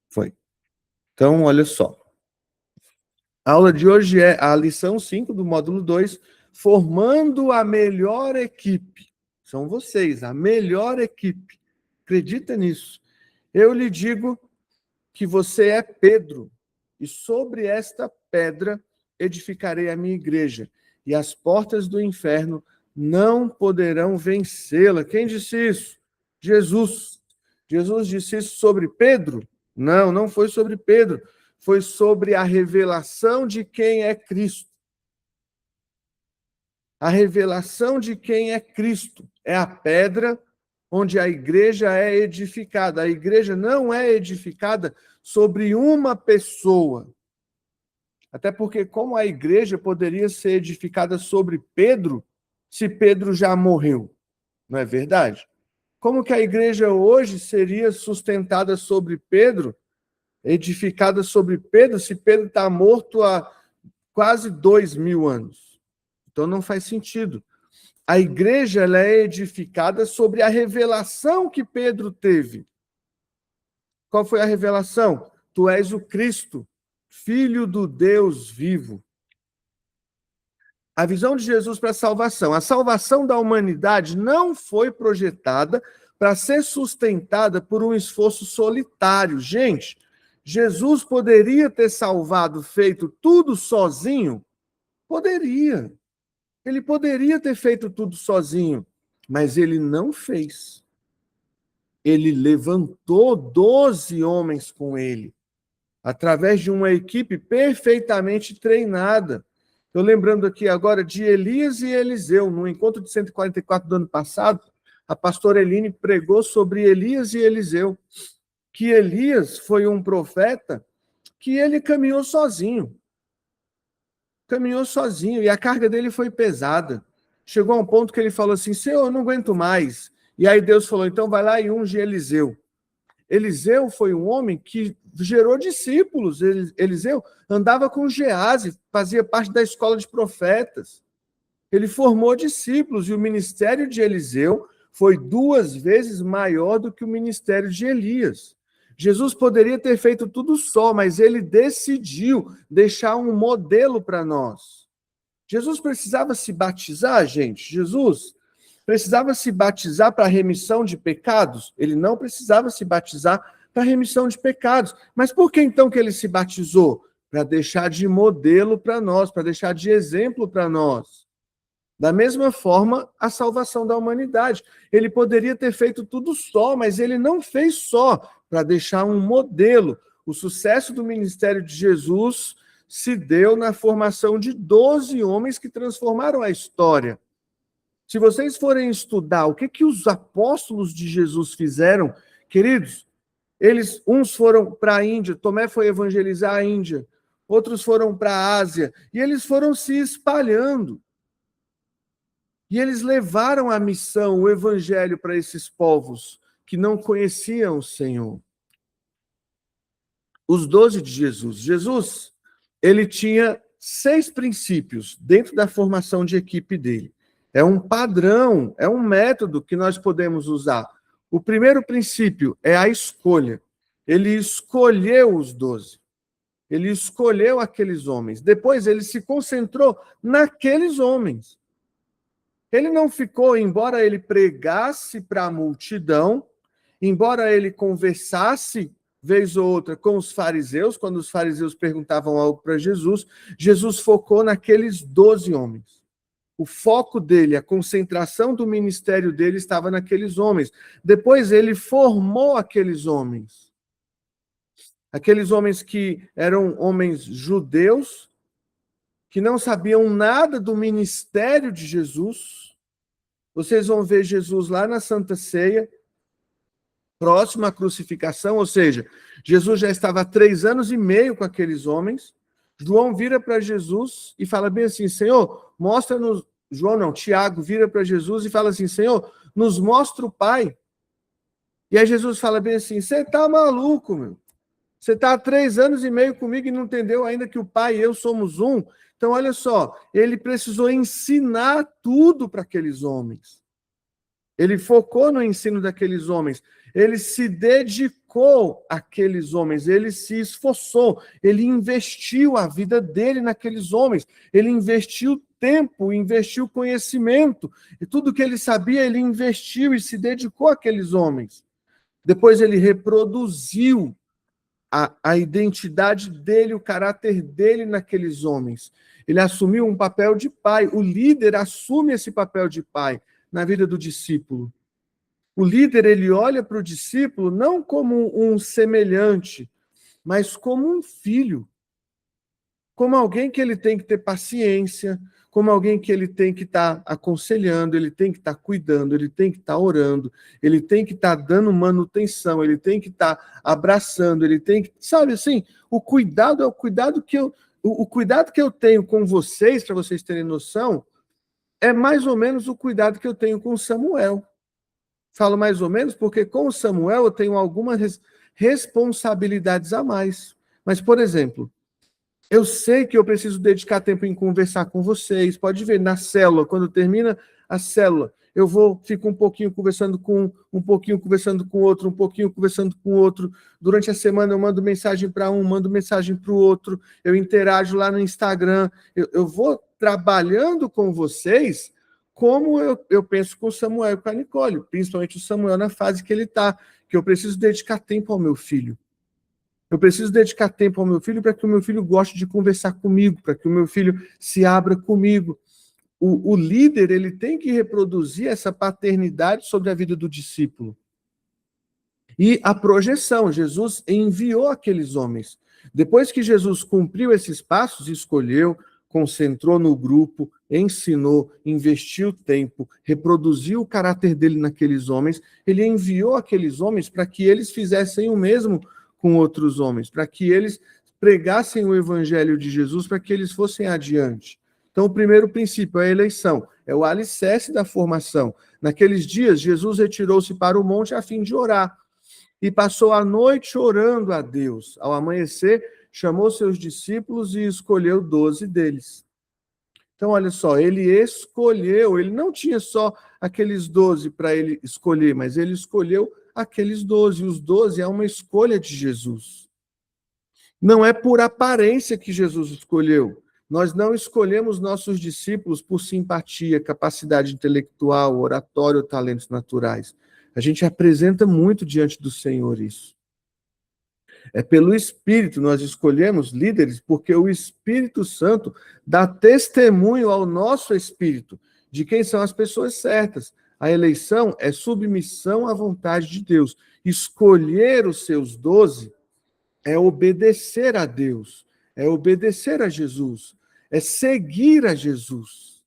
Foi. Então, olha só. A aula de hoje é a lição 5 do módulo 2, formando a melhor equipe. São vocês, a melhor equipe. Acredita nisso. Eu lhe digo que você é Pedro, e sobre esta pedra edificarei a minha igreja, e as portas do inferno não poderão vencê-la. Quem disse isso? Jesus. Jesus disse isso sobre Pedro? Não, não foi sobre Pedro. Foi sobre a revelação de quem é Cristo. A revelação de quem é Cristo é a pedra onde a igreja é edificada. A igreja não é edificada sobre uma pessoa. Até porque como a igreja poderia ser edificada sobre Pedro, se Pedro já morreu? Não é verdade? Como que a igreja hoje seria sustentada sobre Pedro, edificada sobre Pedro, se Pedro está morto há quase 2000 anos? Então não faz sentido. A igreja ela é edificada sobre a revelação que Pedro teve. Qual foi a revelação? Tu és o Cristo, Filho do Deus vivo. A visão de Jesus para a salvação. A salvação da humanidade não foi projetada para ser sustentada por um esforço solitário. Gente, Jesus poderia ter salvado, feito tudo sozinho? Poderia. Ele poderia ter feito tudo sozinho, mas ele não fez. Ele levantou 12 homens com ele, através de uma equipe perfeitamente treinada. Estou lembrando aqui agora de Elias e Eliseu. No encontro de 144 do ano passado, a pastora Eline pregou sobre Elias e Eliseu, que Elias foi um profeta que ele caminhou sozinho. Caminhou sozinho e a carga dele foi pesada. Chegou a um ponto que ele falou assim, Senhor, eu não aguento mais. E aí Deus falou, então vai lá e unge Eliseu. Eliseu foi um homem que gerou discípulos. Eliseu andava com Gease, fazia parte da escola de profetas. Ele formou discípulos e o ministério de Eliseu foi 2 vezes maior do que o ministério de Elias. Jesus poderia ter feito tudo só, mas ele decidiu deixar um modelo para nós. Jesus precisava se batizar, gente? Jesus precisava se batizar para a remissão de pecados? Ele não precisava se batizar para a remissão de pecados. Mas por que então que ele se batizou? Para deixar de modelo para nós, para deixar de exemplo para nós. Da mesma forma, a salvação da humanidade. Ele poderia ter feito tudo só, mas ele não fez só, para deixar um modelo. O sucesso do ministério de Jesus se deu na formação de 12 homens que transformaram a história. Se vocês forem estudar o que os apóstolos de Jesus fizeram, queridos, uns foram para a Índia, Tomé foi evangelizar a Índia, outros foram para a Ásia, e eles foram se espalhando. E eles levaram a missão, o evangelho para esses povos que não conheciam o Senhor. Os 12 de Jesus. Jesus, ele tinha 6 princípios dentro da formação de equipe dele. É um padrão, é um método que nós podemos usar. O primeiro princípio é a escolha. Ele escolheu os 12. Ele escolheu aqueles homens. Depois ele se concentrou naqueles homens. Ele não ficou, embora ele pregasse para a multidão, embora ele conversasse, vez ou outra, com os fariseus, quando os fariseus perguntavam algo para Jesus, Jesus focou naqueles 12 homens. O foco dele, a concentração do ministério dele estava naqueles homens. Depois ele formou aqueles homens. Aqueles homens que eram homens judeus, que não sabiam nada do ministério de Jesus. Vocês vão ver Jesus lá na Santa Ceia, próximo à crucificação, ou seja, Jesus já estava há 3 anos e meio com aqueles homens. João vira para Jesus e fala bem assim, Senhor, mostra-nos... Tiago vira para Jesus e fala assim, Senhor, nos mostra o Pai. E aí Jesus fala bem assim, você está maluco, meu. Você está há 3 anos e meio comigo e não entendeu ainda que o Pai e eu somos um. Então, olha só, ele precisou ensinar tudo para aqueles homens. Ele focou no ensino daqueles homens. ele se dedicou àqueles homens, ele se esforçou, ele investiu a vida dele naqueles homens, ele investiu tempo, investiu conhecimento, e tudo que ele sabia, ele investiu e se dedicou àqueles homens. Depois ele reproduziu a identidade dele, o caráter dele naqueles homens. Ele assumiu um papel de pai. O líder assume esse papel de pai na vida do discípulo. O líder, ele olha para o discípulo não como um semelhante, mas como um filho. Como alguém que ele tem que ter paciência, como alguém que ele tem que estar aconselhando, ele tem que estar cuidando, ele tem que estar orando, ele tem que estar dando manutenção, ele tem que estar abraçando, ele tem que, sabe assim, o cuidado é o cuidado que o cuidado que eu tenho com vocês, para vocês terem noção, é mais ou menos o cuidado que eu tenho com Samuel. Falo mais ou menos porque com o Samuel eu tenho algumas responsabilidades a mais. Mas, por exemplo, eu sei que eu preciso dedicar tempo em conversar com vocês. Pode ver, na célula, quando termina a célula, fico um pouquinho conversando com um pouquinho conversando com outro, um pouquinho conversando com outro. Durante a semana eu mando mensagem para um, mando mensagem para o outro, eu interajo lá no Instagram. Eu vou trabalhando com vocês como eu penso com o Samuel e com a Nicole, principalmente o Samuel na fase que ele está, que eu preciso dedicar tempo ao meu filho. Eu preciso dedicar tempo ao meu filho para que o meu filho goste de conversar comigo, para que o meu filho se abra comigo. O líder, ele tem que reproduzir essa paternidade sobre a vida do discípulo. E a projeção, Jesus enviou aqueles homens. Depois que Jesus cumpriu esses passos, escolheu, concentrou no grupo, ensinou, investiu tempo, reproduziu o caráter dele naqueles homens, ele enviou aqueles homens para que eles fizessem o mesmo com outros homens, para que eles pregassem o evangelho de Jesus, para que eles fossem adiante. Então, o primeiro princípio é a eleição, é o alicerce da formação. Naqueles dias, Jesus retirou-se para o monte a fim de orar, e passou a noite orando a Deus. Ao amanhecer, chamou seus discípulos e escolheu 12 deles. Então, olha só, ele escolheu, ele não tinha só aqueles 12 para ele escolher, mas ele escolheu aqueles 12. Os 12 é uma escolha de Jesus. Não é por aparência que Jesus escolheu. Nós não escolhemos nossos discípulos por simpatia, capacidade intelectual, oratório, talentos naturais. A gente apresenta muito diante do Senhor isso. É pelo Espírito, nós escolhemos líderes porque o Espírito Santo dá testemunho ao nosso espírito de quem são as pessoas certas. A eleição é submissão à vontade de Deus. Escolher os seus 12 é obedecer a Deus, é obedecer a Jesus, é seguir a Jesus.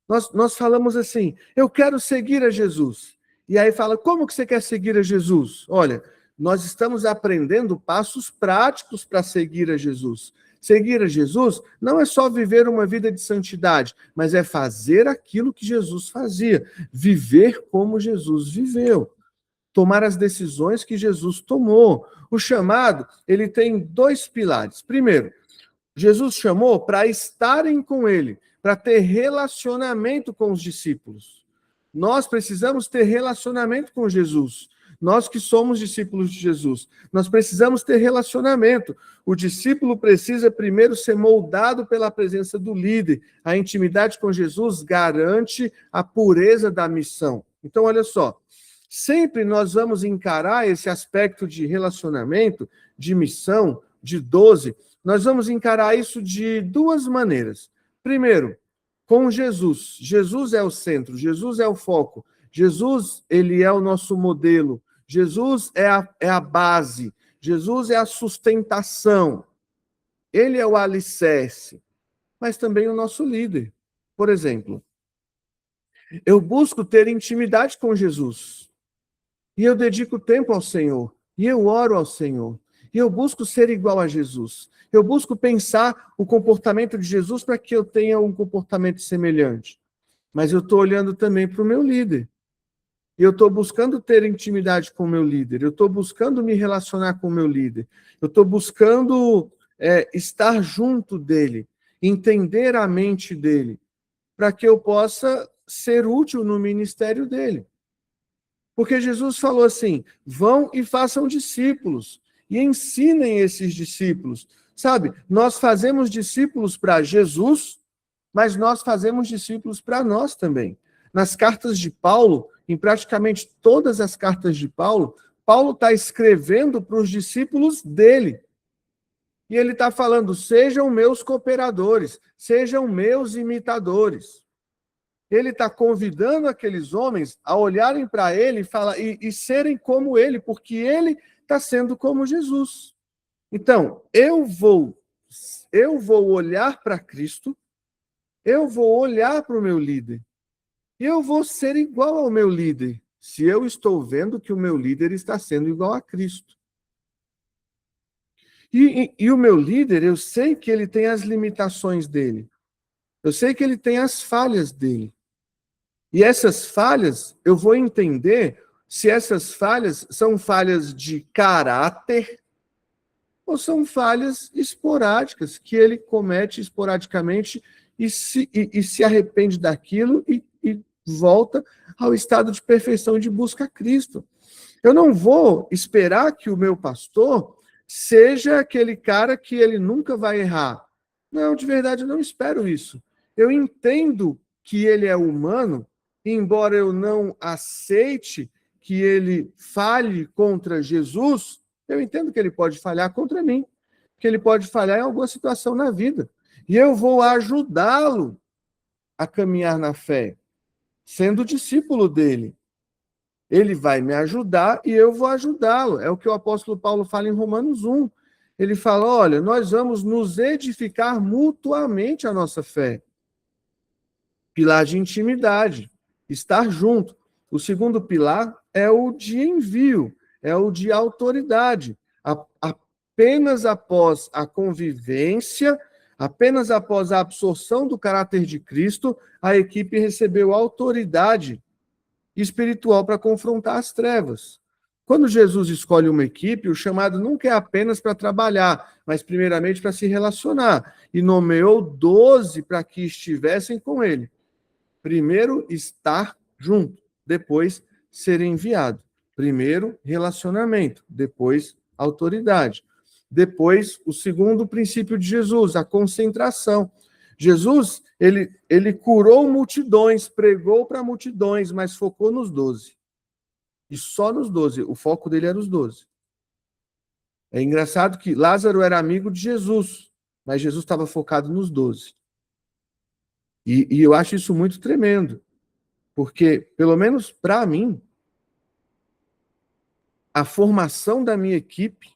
Nós falamos assim, eu quero seguir a Jesus. E aí fala, como que você quer seguir a Jesus? Olha, nós estamos aprendendo passos práticos para seguir a Jesus. Seguir a Jesus não é só viver uma vida de santidade, mas é fazer aquilo que Jesus fazia, viver como Jesus viveu, tomar as decisões que Jesus tomou. O chamado, ele tem 2 pilares. Primeiro, Jesus chamou para estarem com ele, para ter relacionamento com os discípulos. Nós precisamos ter relacionamento com Jesus. Nós que somos discípulos de Jesus, nós precisamos ter relacionamento. O discípulo precisa primeiro ser moldado pela presença do líder. A intimidade com Jesus garante a pureza da missão. Então, olha só, sempre nós vamos encarar esse aspecto de relacionamento, de missão, de 12, nós vamos encarar isso de 2 maneiras. Primeiro, com Jesus. Jesus é o centro, Jesus é o foco. Jesus, ele é o nosso modelo. Jesus é a base. Jesus é a sustentação. Ele é o alicerce. Mas também o nosso líder. Por exemplo, eu busco ter intimidade com Jesus. E eu dedico tempo ao Senhor. E eu oro ao Senhor. E eu busco ser igual a Jesus. Eu busco pensar o comportamento de Jesus para que eu tenha um comportamento semelhante. Mas eu estou olhando também para o meu líder. Eu estou buscando ter intimidade com o meu líder. Eu estou buscando me relacionar com o meu líder. Eu estou buscando estar junto dele, entender a mente dele, para que eu possa ser útil no ministério dele. Porque Jesus falou assim: vão e façam discípulos, e ensinem esses discípulos. Sabe, nós fazemos discípulos para Jesus, mas nós fazemos discípulos para nós também. Nas cartas de Paulo, em praticamente todas as cartas de Paulo, Paulo está escrevendo para os discípulos dele. E ele está falando: sejam meus cooperadores, sejam meus imitadores. Ele está convidando aqueles homens a olharem para ele e serem como ele, porque ele está sendo como Jesus. Então, eu vou olhar para Cristo, eu vou olhar para o meu líder, e eu vou ser igual ao meu líder, se eu estou vendo que o meu líder está sendo igual a Cristo. E o meu líder, eu sei que ele tem as limitações dele, eu sei que ele tem as falhas dele. E essas falhas, eu vou entender se essas falhas são falhas de caráter ou são falhas esporádicas, que ele comete esporadicamente e se arrepende daquilo e volta ao estado de perfeição de busca a Cristo. Eu não vou esperar que o meu pastor seja aquele cara que ele nunca vai errar. Não, de verdade, eu não espero isso. Eu entendo que ele é humano, embora eu não aceite que ele fale contra Jesus, eu entendo que ele pode falhar contra mim, que ele pode falhar em alguma situação na vida. E eu vou ajudá-lo a caminhar na fé, sendo discípulo dele. Ele vai me ajudar e eu vou ajudá-lo. É o que o apóstolo Paulo fala em Romanos 1. Ele fala: olha, nós vamos nos edificar mutuamente a nossa fé. Pilar de intimidade, estar junto. O segundo pilar é o de envio, é o de autoridade. Apenas após a convivência, apenas após a absorção do caráter de Cristo, a equipe recebeu autoridade espiritual para confrontar as trevas. Quando Jesus escolhe uma equipe, o chamado nunca é apenas para trabalhar, mas primeiramente para se relacionar. E nomeou 12 para que estivessem com ele. Primeiro, estar junto. Depois, ser enviado. Primeiro, relacionamento. Depois, autoridade. Depois, o segundo princípio de Jesus, a concentração. Jesus, ele curou multidões, pregou para multidões, mas focou nos 12. E só nos 12. O foco dele era os 12. É engraçado que Lázaro era amigo de Jesus, mas Jesus estava focado nos 12. E eu acho isso muito tremendo, porque, pelo menos para mim, a formação da minha equipe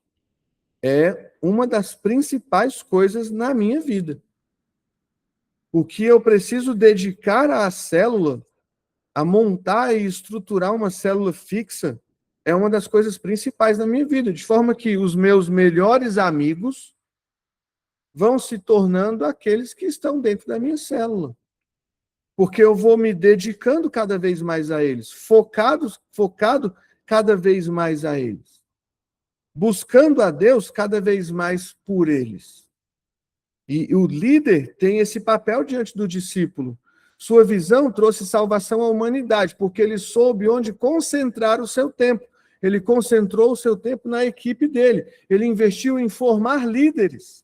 é uma das principais coisas na minha vida. O que eu preciso dedicar à célula, a montar e estruturar uma célula fixa, é uma das coisas principais na minha vida, de forma que os meus melhores amigos vão se tornando aqueles que estão dentro da minha célula. Porque eu vou me dedicando cada vez mais a eles, focado cada vez mais a eles, buscando a Deus cada vez mais por eles. E o líder tem esse papel diante do discípulo. Sua visão trouxe salvação à humanidade, porque ele soube onde concentrar o seu tempo. Ele concentrou o seu tempo na equipe dele. Ele investiu em formar líderes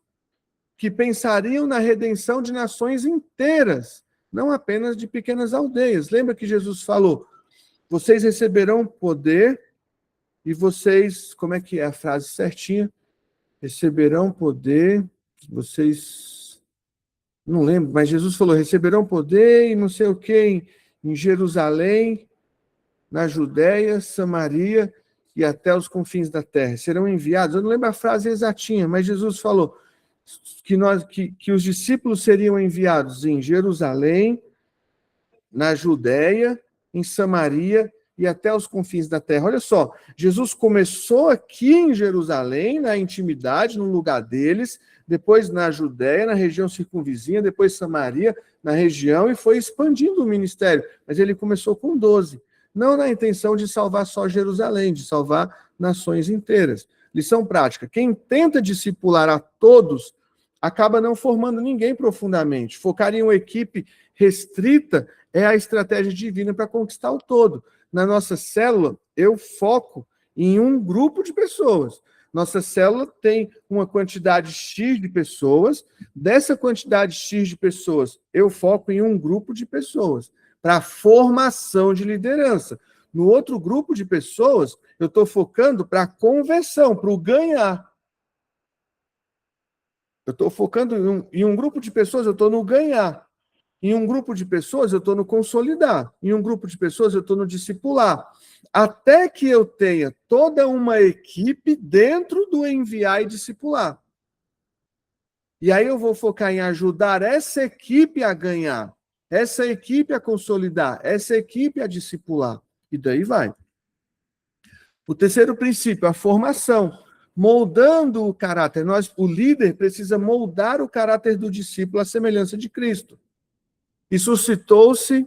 que pensariam na redenção de nações inteiras, não apenas de pequenas aldeias. Lembra que Jesus falou: vocês receberão poder e vocês, como é que é a frase certinha? Receberão poder, vocês, não lembro, mas Jesus falou: receberão poder e não sei o que, em Jerusalém, na Judéia, Samaria e até os confins da terra. Serão enviados, eu não lembro a frase exatinha, mas Jesus falou que os discípulos seriam enviados em Jerusalém, na Judéia, em Samaria e até os confins da terra. Olha só, Jesus começou aqui em Jerusalém, na intimidade, no lugar deles, depois na Judéia, na região circunvizinha, depois Samaria, na região, e foi expandindo o ministério. Mas ele começou com 12, não na intenção de salvar só Jerusalém, de salvar nações inteiras. Lição prática: quem tenta discipular a todos acaba não formando ninguém profundamente. Focar em uma equipe restrita é a estratégia divina para conquistar o todo. na nossa célula, eu foco em um grupo de pessoas. Nossa célula tem uma quantidade X de pessoas. Dessa quantidade X de pessoas, eu foco em um grupo de pessoas para formação de liderança. No outro grupo de pessoas, eu estou focando para a conversão, para o ganhar. Eu estou focando em um grupo de pessoas, eu estou no ganhar. Em um grupo de pessoas, eu estou no consolidar. Em um grupo de pessoas, eu estou no discipular. Até que eu tenha toda uma equipe dentro do enviar e discipular. E aí eu vou focar em ajudar essa equipe a ganhar, essa equipe a consolidar, essa equipe a discipular. E daí vai. O terceiro princípio, a formação. Moldando o caráter. O líder precisa moldar o caráter do discípulo à semelhança de Cristo. E suscitou-se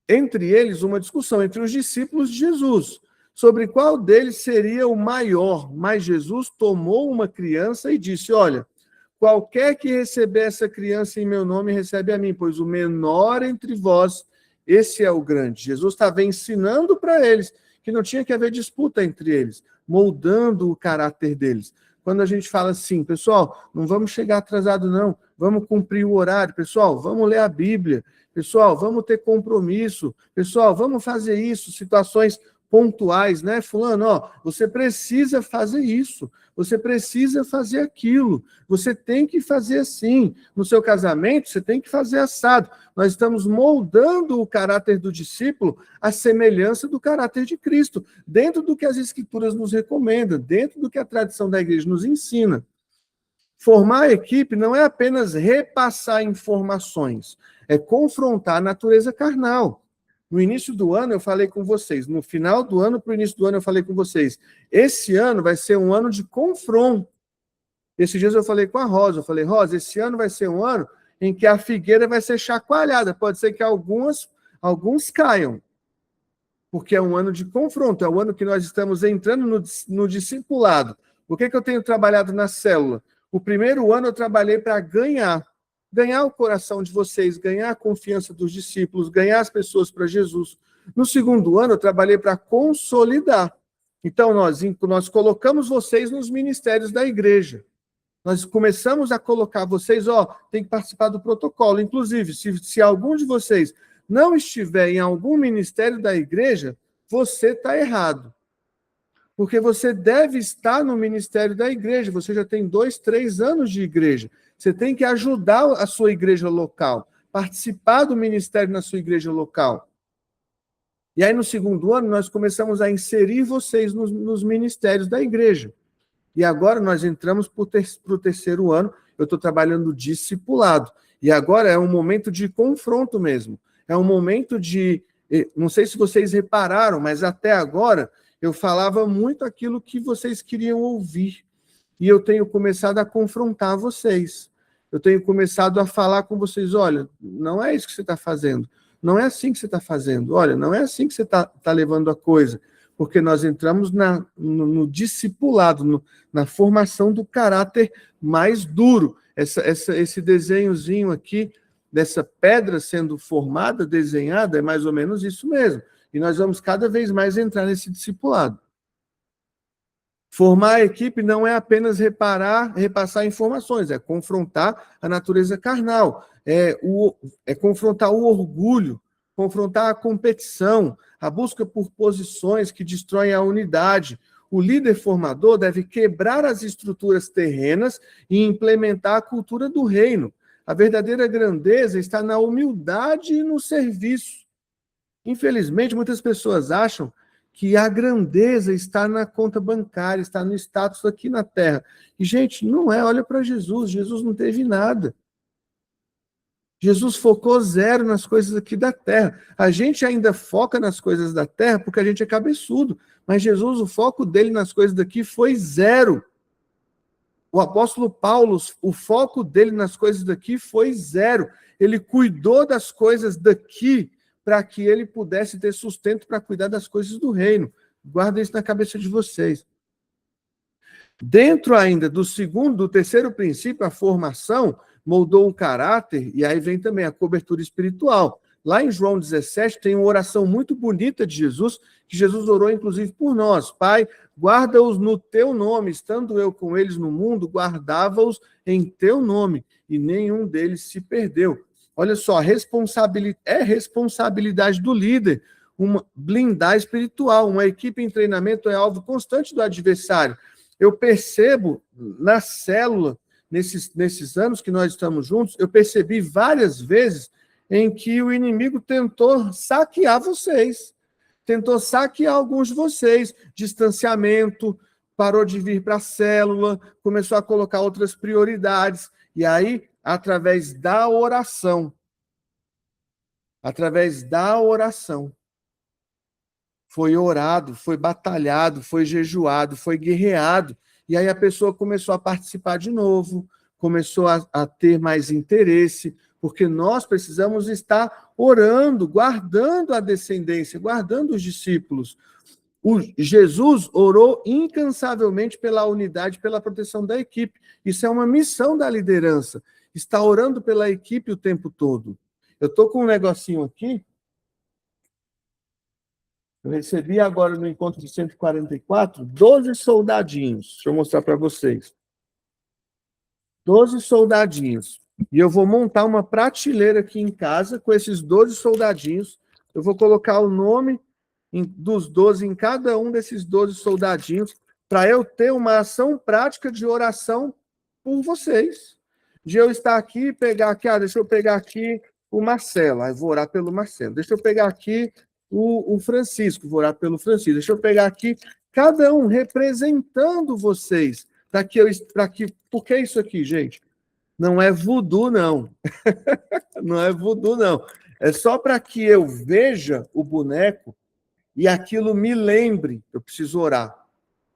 entre eles uma discussão entre os discípulos de Jesus sobre qual deles seria o maior. Mas Jesus tomou uma criança e disse: olha, qualquer que receber essa criança em meu nome recebe a mim, pois o menor entre vós, esse é o grande. Jesus estava ensinando para eles que não tinha que haver disputa entre eles, moldando o caráter deles. Quando a gente fala assim, pessoal, não vamos chegar atrasado não, vamos cumprir o horário, pessoal, vamos ler a Bíblia, pessoal, vamos ter compromisso, pessoal, vamos fazer isso, situações pontuais, né? Fulano, ó, você precisa fazer isso, você precisa fazer aquilo, você tem que fazer assim. No seu casamento, você tem que fazer assado. Nós estamos moldando o caráter do discípulo à semelhança do caráter de Cristo, dentro do que as Escrituras nos recomendam, dentro do que a tradição da igreja nos ensina. Formar a equipe não é apenas repassar informações, é confrontar a natureza carnal. No início do ano eu falei com vocês, no final do ano para o início do ano eu falei com vocês, esse ano vai ser um ano de confronto. Esses dias eu falei com a Rosa, eu falei, Rosa, esse ano vai ser um ano em que a figueira vai ser chacoalhada, pode ser que alguns caiam, porque é um ano de confronto, é o ano que nós estamos entrando no discipulado. O que eu tenho trabalhado na célula? O primeiro ano eu trabalhei para ganhar o coração de vocês, ganhar a confiança dos discípulos, ganhar as pessoas para Jesus. No segundo ano, eu trabalhei para consolidar. Então, nós colocamos vocês nos ministérios da igreja. Nós começamos a colocar vocês, tem que participar do protocolo. Inclusive, se algum de vocês não estiver em algum ministério da igreja, você está errado. Porque você deve estar no ministério da igreja. Você já tem 2, 3 anos de igreja. Você tem que ajudar a sua igreja local, participar do ministério na sua igreja local. E aí, no segundo ano, nós começamos a inserir vocês nos ministérios da igreja. E agora nós entramos para o terceiro ano, eu estou trabalhando discipulado. E agora é um momento de confronto mesmo. É um momento de... Não sei se vocês repararam, mas até agora eu falava muito aquilo que vocês queriam ouvir. E eu tenho começado a confrontar vocês. Eu tenho começado a falar com vocês, olha, não é isso que você está fazendo. Não é assim que você está fazendo. Olha, não é assim que você está levando a coisa. Porque nós entramos no discipulado, na formação do caráter mais duro. Esse desenhozinho aqui, dessa pedra sendo formada, desenhada, é mais ou menos isso mesmo. E nós vamos cada vez mais entrar nesse discipulado. Formar a equipe não é apenas repassar informações, é confrontar a natureza carnal, é confrontar o orgulho, confrontar a competição, a busca por posições que destroem a unidade. O líder formador deve quebrar as estruturas terrenas e implementar a cultura do reino. A verdadeira grandeza está na humildade e no serviço. Infelizmente, muitas pessoas acham que a grandeza está na conta bancária, está no status aqui na Terra. E, gente, não é. Olha para Jesus. Jesus não teve nada. Jesus focou zero nas coisas aqui da Terra. A gente ainda foca nas coisas da Terra porque a gente é cabeçudo. Mas Jesus, o foco dele nas coisas daqui foi zero. O apóstolo Paulo, o foco dele nas coisas daqui foi zero. Ele cuidou das coisas daqui para que ele pudesse ter sustento para cuidar das coisas do reino. Guarda isso na cabeça de vocês. Dentro ainda do terceiro princípio, a formação moldou o caráter, e aí vem também a cobertura espiritual. Lá em João 17 tem uma oração muito bonita de Jesus, que Jesus orou inclusive por nós. Pai, guarda-os no teu nome, estando eu com eles no mundo, guardava-os em teu nome, e nenhum deles se perdeu. Olha só, é responsabilidade do líder, blindar espiritual, uma equipe em treinamento é alvo constante do adversário. Eu percebo na célula, nesses anos que nós estamos juntos, eu percebi várias vezes em que o inimigo tentou saquear vocês, tentou saquear alguns de vocês, distanciamento, parou de vir para a célula, começou a colocar outras prioridades, e aí, através da oração, foi orado, foi batalhado, foi jejuado, foi guerreado, e aí a pessoa começou a participar de novo, começou a ter mais interesse, porque nós precisamos estar orando, guardando a descendência, guardando os discípulos. Jesus orou incansavelmente pela unidade, pela proteção da equipe. Isso é uma missão da liderança, estar orando pela equipe o tempo todo. Eu estou com um negocinho aqui, eu recebi agora no encontro de 144, 12 soldadinhos. Deixa eu mostrar para vocês. 12 soldadinhos. E eu vou montar uma prateleira aqui em casa com esses 12 soldadinhos. Eu vou colocar o nome dos 12 em cada um desses 12 soldadinhos, para eu ter uma ação prática de oração por vocês. De eu estar aqui e pegar aqui, deixa eu pegar aqui o Marcelo, aí vou orar pelo Marcelo. Deixa eu pegar aqui o Francisco, vou orar pelo Francisco. Deixa eu pegar aqui, cada um representando vocês. Por que isso aqui, gente? Não é voodoo, não. Não é voodoo, não. É só para que eu veja o boneco e aquilo me lembre, eu preciso orar.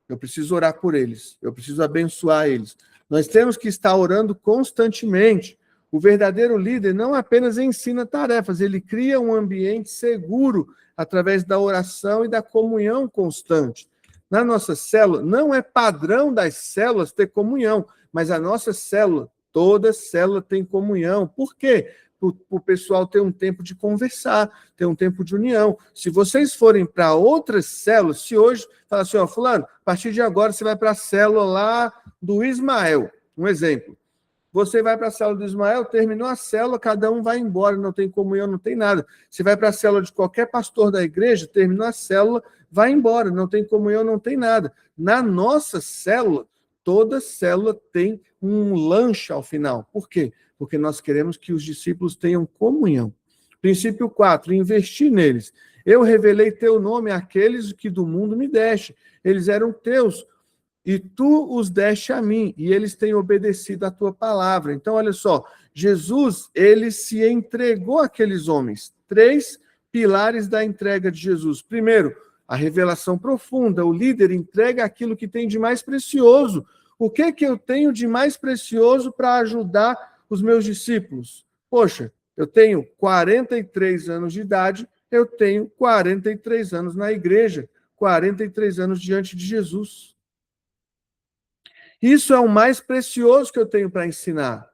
Eu preciso orar por eles. Eu preciso abençoar eles. Nós temos que estar orando constantemente. O verdadeiro líder não apenas ensina tarefas, ele cria um ambiente seguro através da oração e da comunhão constante. Na nossa célula, não é padrão das células ter comunhão, mas a nossa célula, toda célula tem comunhão. Por quê? O pessoal ter um tempo de conversar, ter um tempo de união. Se vocês forem para outras células, se hoje, fala assim, fulano, a partir de agora você vai para a célula lá do Ismael, um exemplo. Você vai para a célula do Ismael, terminou a célula, cada um vai embora, não tem comunhão, não tem nada. Você vai para a célula de qualquer pastor da igreja, terminou a célula, vai embora, não tem comunhão, não tem nada. Na nossa célula, toda célula tem um lanche ao final. Por quê? Porque nós queremos que os discípulos tenham comunhão. Princípio 4, investir neles. Eu revelei teu nome àqueles que do mundo me deste. Eles eram teus, e tu os deste a mim, e eles têm obedecido à tua palavra. Então, olha só, Jesus, ele se entregou àqueles homens. 3 pilares da entrega de Jesus. Primeiro, a revelação profunda. O líder entrega aquilo que tem de mais precioso. O que eu tenho de mais precioso para ajudar os meus discípulos? Poxa, eu tenho 43 anos de idade, eu tenho 43 anos na igreja, 43 anos diante de Jesus. Isso é o mais precioso que eu tenho para ensinar.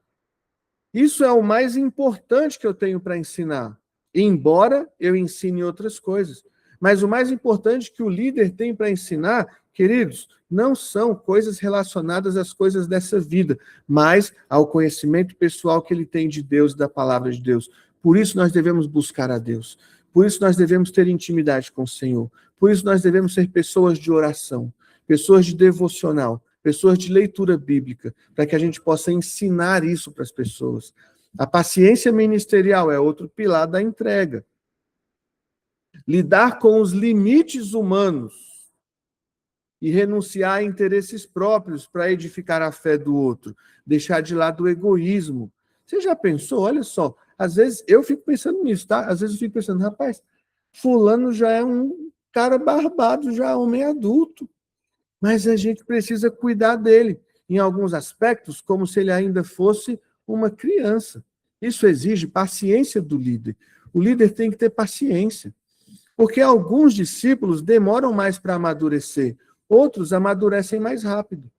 Isso é o mais importante que eu tenho para ensinar. Embora eu ensine outras coisas. Mas o mais importante que o líder tem para ensinar, queridos, não são coisas relacionadas às coisas dessa vida, mas ao conhecimento pessoal que ele tem de Deus e da palavra de Deus. Por isso nós devemos buscar a Deus. Por isso nós devemos ter intimidade com o Senhor. Por isso nós devemos ser pessoas de oração, pessoas de devocional, pessoas de leitura bíblica, para que a gente possa ensinar isso para as pessoas. A paciência ministerial é outro pilar da entrega. Lidar com os limites humanos e renunciar a interesses próprios para edificar a fé do outro. Deixar de lado o egoísmo. Você já pensou? Olha só, às vezes eu fico pensando nisso, tá? Às vezes eu fico pensando, rapaz, fulano já é um cara barbado, já é homem adulto. Mas a gente precisa cuidar dele, em alguns aspectos, como se ele ainda fosse uma criança. Isso exige paciência do líder. O líder tem que ter paciência. Porque alguns discípulos demoram mais para amadurecer, outros amadurecem mais rápido.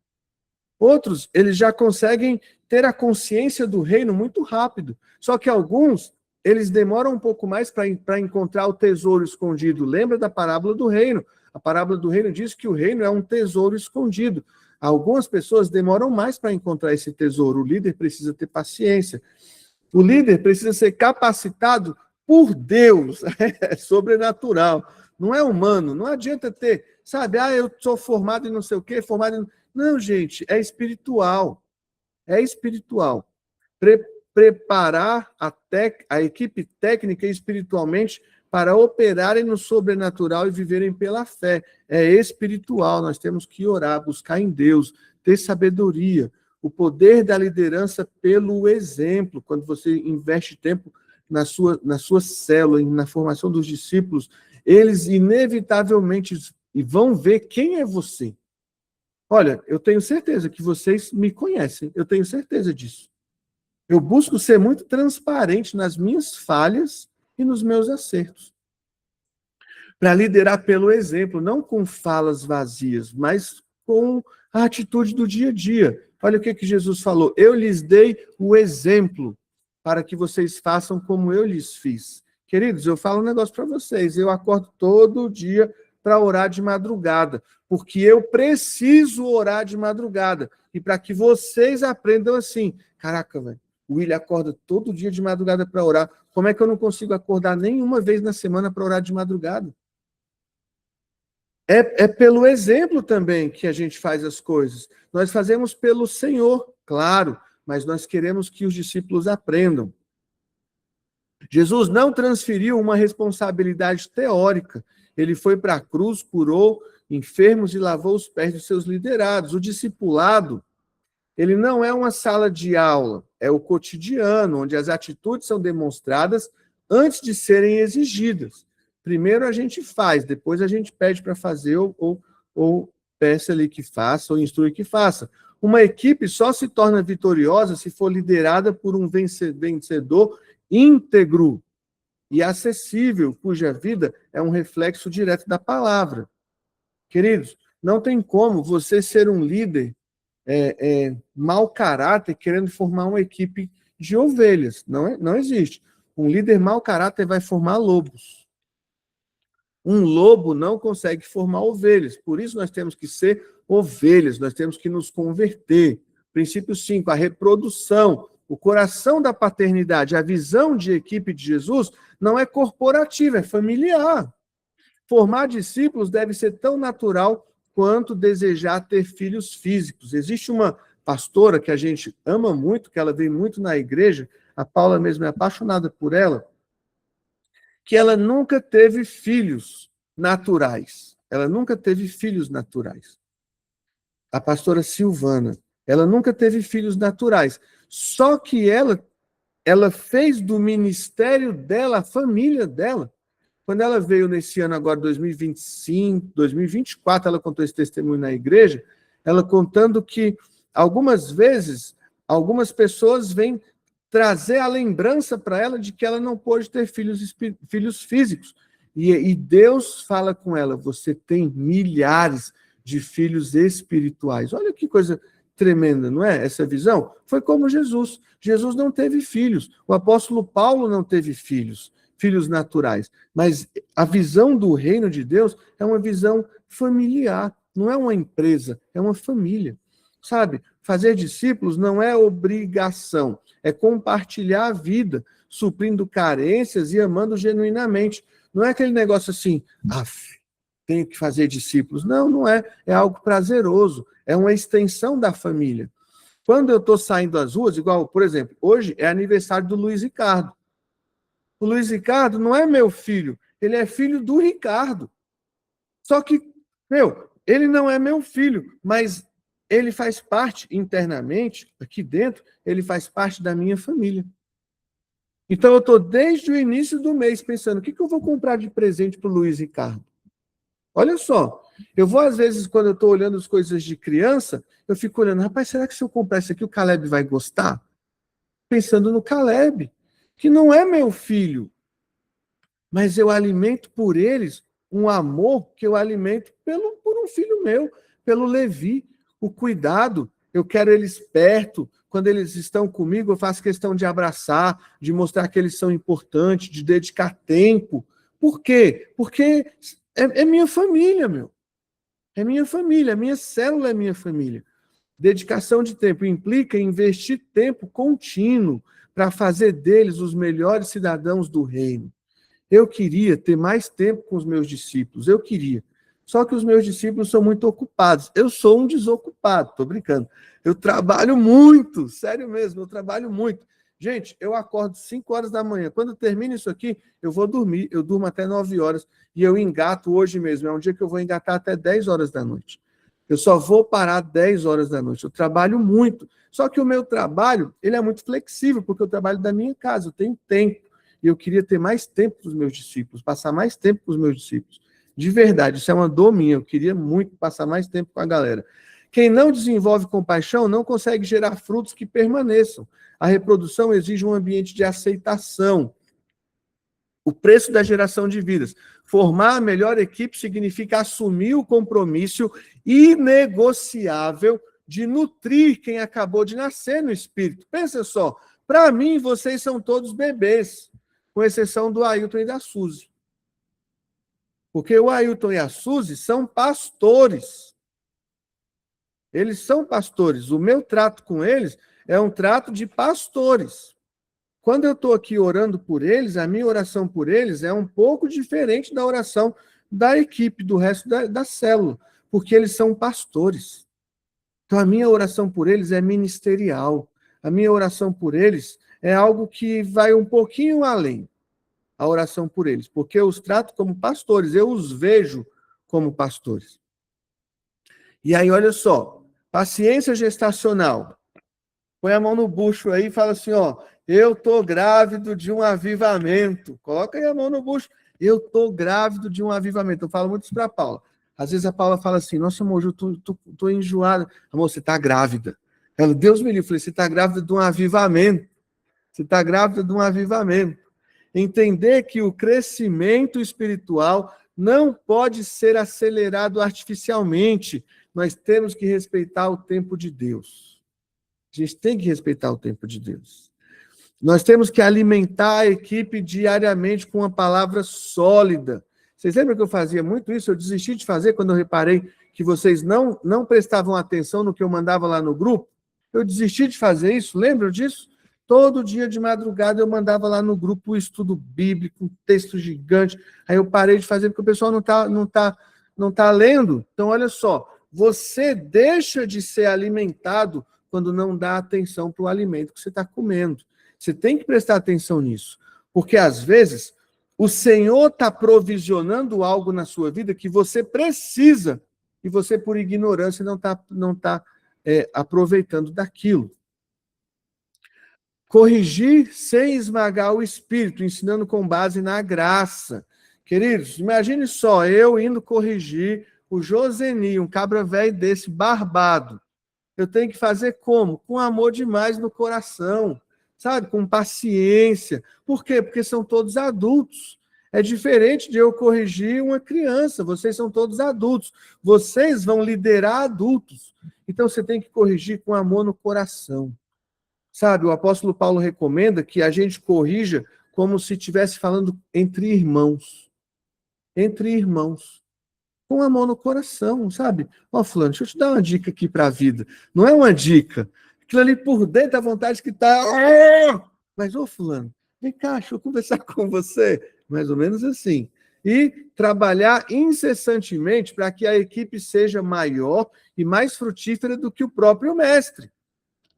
Outros, eles já conseguem ter a consciência do reino muito rápido. Só que alguns, eles demoram um pouco mais para encontrar o tesouro escondido. Lembra da parábola do reino? A parábola do reino diz que o reino é um tesouro escondido. Algumas pessoas demoram mais para encontrar esse tesouro. O líder precisa ter paciência. O líder precisa ser capacitado por Deus. É sobrenatural. Não é humano. Não adianta ter, sabe, eu sou formado em não sei o quê, formado em... Não, gente, é espiritual. É espiritual. Preparar a equipe técnica espiritualmente para operarem no sobrenatural e viverem pela fé. É espiritual, nós temos que orar, buscar em Deus, ter sabedoria, o poder da liderança pelo exemplo. Quando você investe tempo na sua célula, na formação dos discípulos, eles inevitavelmente vão ver quem é você. Olha, eu tenho certeza que vocês me conhecem, eu tenho certeza disso. Eu busco ser muito transparente nas minhas falhas e nos meus acertos. Para liderar pelo exemplo, não com falas vazias, mas com a atitude do dia a dia. Olha o que Jesus falou. Eu lhes dei o exemplo para que vocês façam como eu lhes fiz. Queridos, eu falo um negócio para vocês. Eu acordo todo dia para orar de madrugada, porque eu preciso orar de madrugada. E para que vocês aprendam assim. Caraca, velho. O William acorda todo dia de madrugada para orar. Como é que eu não consigo acordar nenhuma vez na semana para orar de madrugada? É pelo exemplo também que a gente faz as coisas. Nós fazemos pelo Senhor, claro, mas nós queremos que os discípulos aprendam. Jesus não transferiu uma responsabilidade teórica. Ele foi para a cruz, curou enfermos e lavou os pés dos seus liderados. O discipulado, ele não é uma sala de aula, é o cotidiano, onde as atitudes são demonstradas antes de serem exigidas. Primeiro a gente faz, depois a gente pede para fazer ou peça ali que faça, ou instrui que faça. Uma equipe só se torna vitoriosa se for liderada por um vencedor íntegro e acessível, cuja vida é um reflexo direto da palavra. Queridos, não tem como você ser um líder mau caráter querendo formar uma equipe de ovelhas. Não existe. Um líder mau caráter vai formar lobos. Um lobo não consegue formar ovelhas. Por isso nós temos que ser ovelhas, nós temos que nos converter. Princípio 5, a reprodução, o coração da paternidade, a visão de equipe de Jesus não é corporativa, é familiar. Formar discípulos deve ser tão natural quanto desejar ter filhos físicos. Existe uma pastora que a gente ama muito, que ela vem muito na igreja, a Paula mesmo é apaixonada por ela, que ela nunca teve filhos naturais. Ela nunca teve filhos naturais. A pastora Silvana, ela nunca teve filhos naturais. Só que ela fez do ministério dela, a família dela. Quando ela veio nesse ano agora, 2025, 2024, ela contou esse testemunho na igreja, ela contando que algumas vezes, algumas pessoas vêm trazer a lembrança para ela de que ela não pôde ter filhos físicos. E Deus fala com ela, você tem milhares de filhos espirituais. Olha que coisa tremenda, não é? Essa visão foi como Jesus. Jesus não teve filhos. O apóstolo Paulo não teve filhos naturais. Mas a visão do reino de Deus é uma visão familiar. Não é uma empresa, é uma família. Sabe? Fazer discípulos não é obrigação, é compartilhar a vida, suprindo carências e amando genuinamente. Não é aquele negócio assim, tenho que fazer discípulos. Não, não é. É algo prazeroso. É uma extensão da família. Quando eu estou saindo às ruas, igual, por exemplo, hoje é aniversário do Luiz Ricardo. O Luiz Ricardo não é meu filho, ele é filho do Ricardo. Só que, ele não é meu filho, mas ele faz parte internamente, aqui dentro, ele faz parte da minha família. Então eu estou desde o início do mês pensando, o que eu vou comprar de presente para o Luiz Ricardo? Olha só, eu vou às vezes, quando eu estou olhando as coisas de criança, eu fico olhando, rapaz, será que se eu comprar isso aqui o Caleb vai gostar? Pensando no Caleb, que não é meu filho, mas eu alimento por eles um amor que eu alimento por um filho meu, pelo Levi, o cuidado. eu quero eles perto. Quando eles estão comigo, eu faço questão de abraçar, de mostrar que eles são importantes, de dedicar tempo. Por quê? Porque é minha família, meu. É minha família, a minha célula é minha família. Dedicação de tempo implica investir tempo contínuo para fazer deles os melhores cidadãos do reino. Eu queria ter mais tempo com os meus discípulos, eu queria. Só que os meus discípulos são muito ocupados. Eu sou um desocupado, estou brincando. Eu trabalho muito, sério mesmo, eu trabalho muito. Gente, eu acordo 5 horas da manhã. Quando termina isso aqui, eu vou dormir. Eu durmo até 9 horas e eu engato hoje mesmo. É um dia que eu vou engatar até 10 horas da noite. Eu só vou parar 10 horas da noite. Eu trabalho muito. Só que o meu trabalho, ele é muito flexível, porque eu trabalho da minha casa, eu tenho tempo. E eu queria ter mais tempo com os meus discípulos, passar mais tempo com os meus discípulos. De verdade, isso é uma dor minha. Eu queria muito passar mais tempo com a galera. Quem não desenvolve compaixão não consegue gerar frutos que permaneçam. A reprodução exige um ambiente de aceitação. O preço da geração de vidas. Formar a melhor equipe significa assumir o compromisso inegociável de nutrir quem acabou de nascer no espírito. Pensa só, para mim, vocês são todos bebês, com exceção do Ailton e da Suzy. Porque o Ailton e a Suzy são pastores. Eles são pastores. O meu trato com eles é um trato de pastores. Quando eu estou aqui orando por eles, a minha oração por eles é um pouco diferente da oração da equipe, do resto da célula, porque eles são pastores. Então, a minha oração por eles é ministerial. A minha oração por eles é algo que vai um pouquinho além, a oração por eles, porque eu os trato como pastores, eu os vejo como pastores. E aí, olha só, paciência gestacional. Põe a mão no bucho aí e fala assim, ó, eu tô grávido de um avivamento. Coloca aí a mão no bucho. Eu tô grávido de um avivamento. Eu falo muito isso para a Paula. Às vezes a Paula fala assim, nossa, amor, eu tô enjoada. Amor, você tá grávida. Ela, Deus me livre. Eu falei, você tá grávida de um avivamento. Você tá grávida de um avivamento. Entender que o crescimento espiritual não pode ser acelerado artificialmente. Nós temos que respeitar o tempo de Deus. A gente tem que respeitar o tempo de Deus. Nós temos que alimentar a equipe diariamente com uma palavra sólida. Vocês lembram que eu fazia muito isso? Eu desisti de fazer quando eu reparei que vocês não prestavam atenção no que eu mandava lá no grupo. Eu desisti de fazer isso, lembram disso? Todo dia de madrugada eu mandava lá no grupo o estudo bíblico, um texto gigante. Aí eu parei de fazer porque o pessoal não tá lendo. Então, olha só, você deixa de ser alimentado quando não dá atenção para o alimento que você está comendo. Você tem que prestar atenção nisso, porque às vezes o Senhor está provisionando algo na sua vida que você precisa e você, por ignorância, não tá aproveitando daquilo. Corrigir sem esmagar o espírito, ensinando com base na graça. Queridos, imagine só, eu indo corrigir o Joseni, um cabra velho desse, barbado. Eu tenho que fazer como? Com amor demais no coração, sabe? Com paciência. Por quê? Porque são todos adultos. É diferente de eu corrigir uma criança. Vocês são todos adultos. Vocês vão liderar adultos. Então, você tem que corrigir com amor no coração. Sabe, o apóstolo Paulo recomenda que a gente corrija como se estivesse falando entre irmãos. Entre irmãos. Com a mão no coração, sabe? Ó, fulano, deixa eu te dar uma dica aqui para a vida. Não é uma dica. Aquilo ali por dentro, a vontade que tá... Mas, ô, fulano, vem cá, deixa eu conversar com você. Mais ou menos assim. E trabalhar incessantemente para que a equipe seja maior e mais frutífera do que o próprio mestre.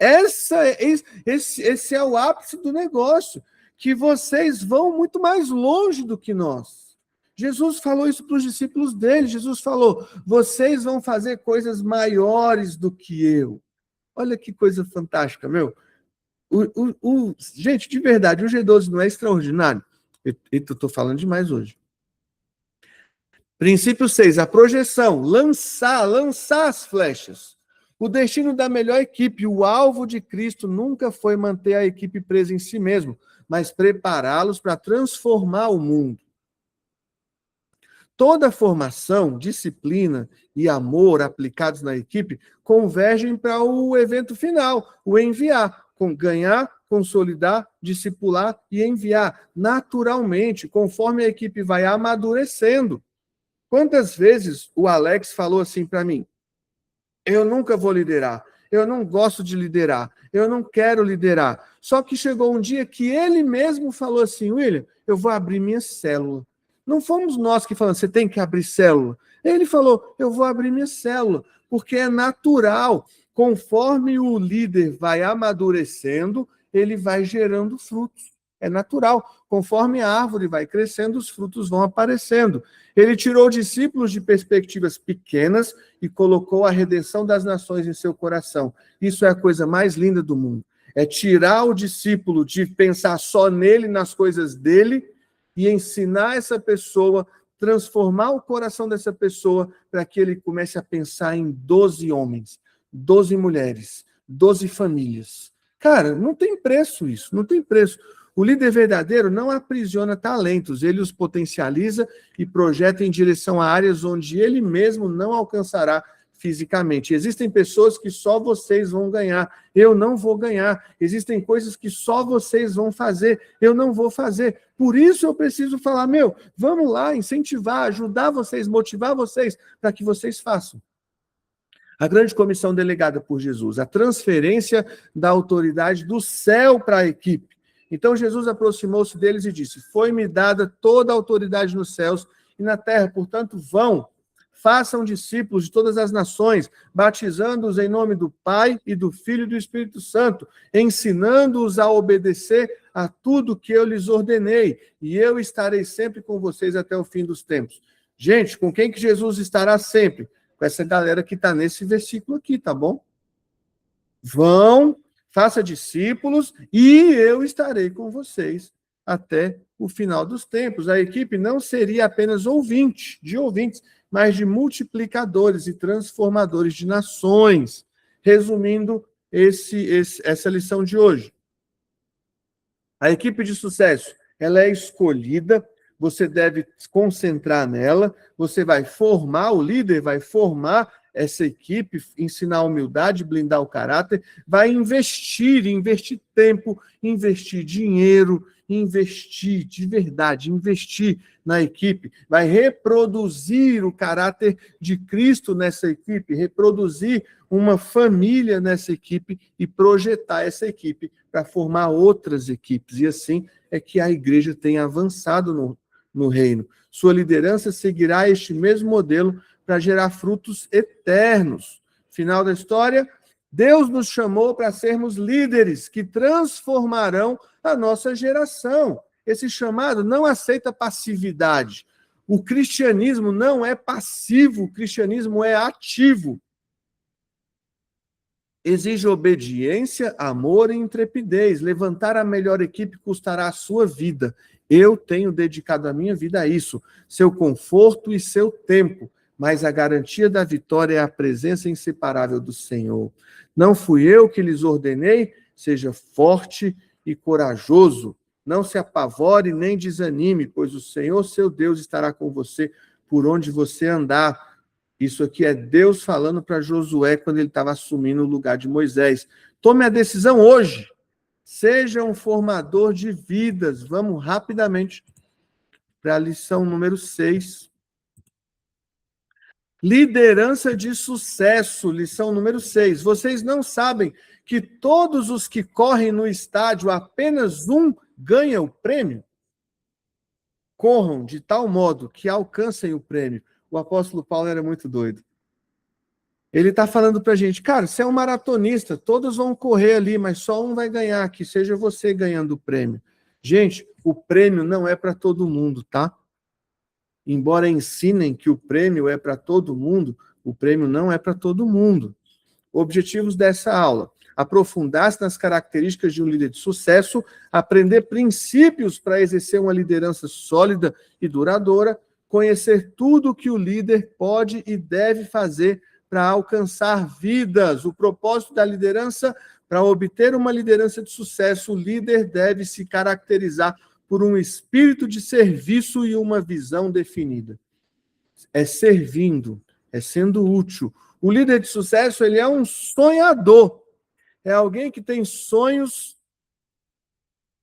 Esse é o ápice do negócio, que vocês vão muito mais longe do que nós. Jesus falou isso para os discípulos dele. Jesus falou, vocês vão fazer coisas maiores do que eu. Olha que coisa fantástica, meu. Gente, de verdade, o G12 não é extraordinário? Eu estou falando demais hoje. Princípio 6, a projeção, lançar as flechas. O destino da melhor equipe, o alvo de Cristo nunca foi manter a equipe presa em si mesmo, mas prepará-los para transformar o mundo. Toda formação, disciplina e amor aplicados na equipe convergem para o evento final, o enviar, ganhar, consolidar, discipular e enviar, naturalmente, conforme a equipe vai amadurecendo. Quantas vezes o Alex falou assim para mim: eu nunca vou liderar, eu não gosto de liderar, eu não quero liderar. Só que chegou um dia que ele mesmo falou assim: William, eu vou abrir minha célula. Não fomos nós que falamos, você tem que abrir célula. Ele falou, eu vou abrir minha célula, porque é natural. Conforme o líder vai amadurecendo, ele vai gerando frutos. É natural. Conforme a árvore vai crescendo, os frutos vão aparecendo. Ele tirou discípulos de perspectivas pequenas e colocou a redenção das nações em seu coração. Isso é a coisa mais linda do mundo. É tirar o discípulo de pensar só nele, nas coisas dele, e ensinar essa pessoa, transformar o coração dessa pessoa para que ele comece a pensar em 12 homens, 12 mulheres, 12 famílias. Cara, não tem preço isso, não tem preço. O líder verdadeiro não aprisiona talentos, ele os potencializa e projeta em direção a áreas onde ele mesmo não alcançará fisicamente. Existem pessoas que só vocês vão ganhar, eu não vou ganhar. Existem coisas que só vocês vão fazer, eu não vou fazer. Por isso eu preciso falar, vamos lá, incentivar, ajudar vocês, motivar vocês, para que vocês façam. A grande comissão delegada por Jesus, a transferência da autoridade do céu para a equipe. Então Jesus aproximou-se deles e disse: foi-me dada toda a autoridade nos céus e na terra, portanto vão, façam discípulos de todas as nações, batizando-os em nome do Pai e do Filho e do Espírito Santo, ensinando-os a obedecer a tudo que eu lhes ordenei, e eu estarei sempre com vocês até o fim dos tempos. Gente, com quem que Jesus estará sempre? Com essa galera que está nesse versículo aqui, tá bom? Vão, faça discípulos, e eu estarei com vocês até o final dos tempos. A equipe não seria apenas ouvintes, mas de multiplicadores e transformadores de nações. Resumindo essa lição de hoje. A equipe de sucesso, ela é escolhida, você deve se concentrar nela, você vai formar, o líder vai formar essa equipe, ensinar a humildade, blindar o caráter, vai investir tempo, investir dinheiro, investir de verdade, investir na equipe, vai reproduzir o caráter de Cristo nessa equipe, reproduzir uma família nessa equipe e projetar essa equipe para formar outras equipes. E assim é que a igreja tem avançado no reino. Sua liderança seguirá este mesmo modelo para gerar frutos eternos. Final da história, Deus nos chamou para sermos líderes que transformarão a nossa geração. Esse chamado não aceita passividade. O cristianismo não é passivo, o cristianismo é ativo. Exige obediência, amor e intrepidez. Levantar a melhor equipe custará a sua vida. Eu tenho dedicado a minha vida a isso, seu conforto e seu tempo. Mas a garantia da vitória é a presença inseparável do Senhor. Não fui eu que lhes ordenei, seja forte e corajoso. Não se apavore nem desanime, pois o Senhor, seu Deus, estará com você por onde você andar. Isso aqui é Deus falando para Josué quando ele estava assumindo o lugar de Moisés. Tome a decisão hoje. Seja um formador de vidas. Vamos rapidamente para a lição número 6. Liderança de sucesso, lição número 6. Vocês não sabem que todos os que correm no estádio, apenas um ganha o prêmio? Corram de tal modo que alcancem o prêmio. O apóstolo Paulo era muito doido. Ele está falando para a gente, cara, você é um maratonista, todos vão correr ali, mas só um vai ganhar, que seja você ganhando o prêmio. Gente, o prêmio não é para todo mundo, tá? Embora ensinem que o prêmio é para todo mundo, o prêmio não é para todo mundo. Objetivos dessa aula: aprofundar-se nas características de um líder de sucesso, aprender princípios para exercer uma liderança sólida e duradoura, conhecer tudo o que o líder pode e deve fazer para alcançar vidas. O propósito da liderança: para obter uma liderança de sucesso, o líder deve se caracterizar por um espírito de serviço e uma visão definida. é servindo, é sendo útil. O líder de sucesso, ele é um sonhador. É alguém que tem sonhos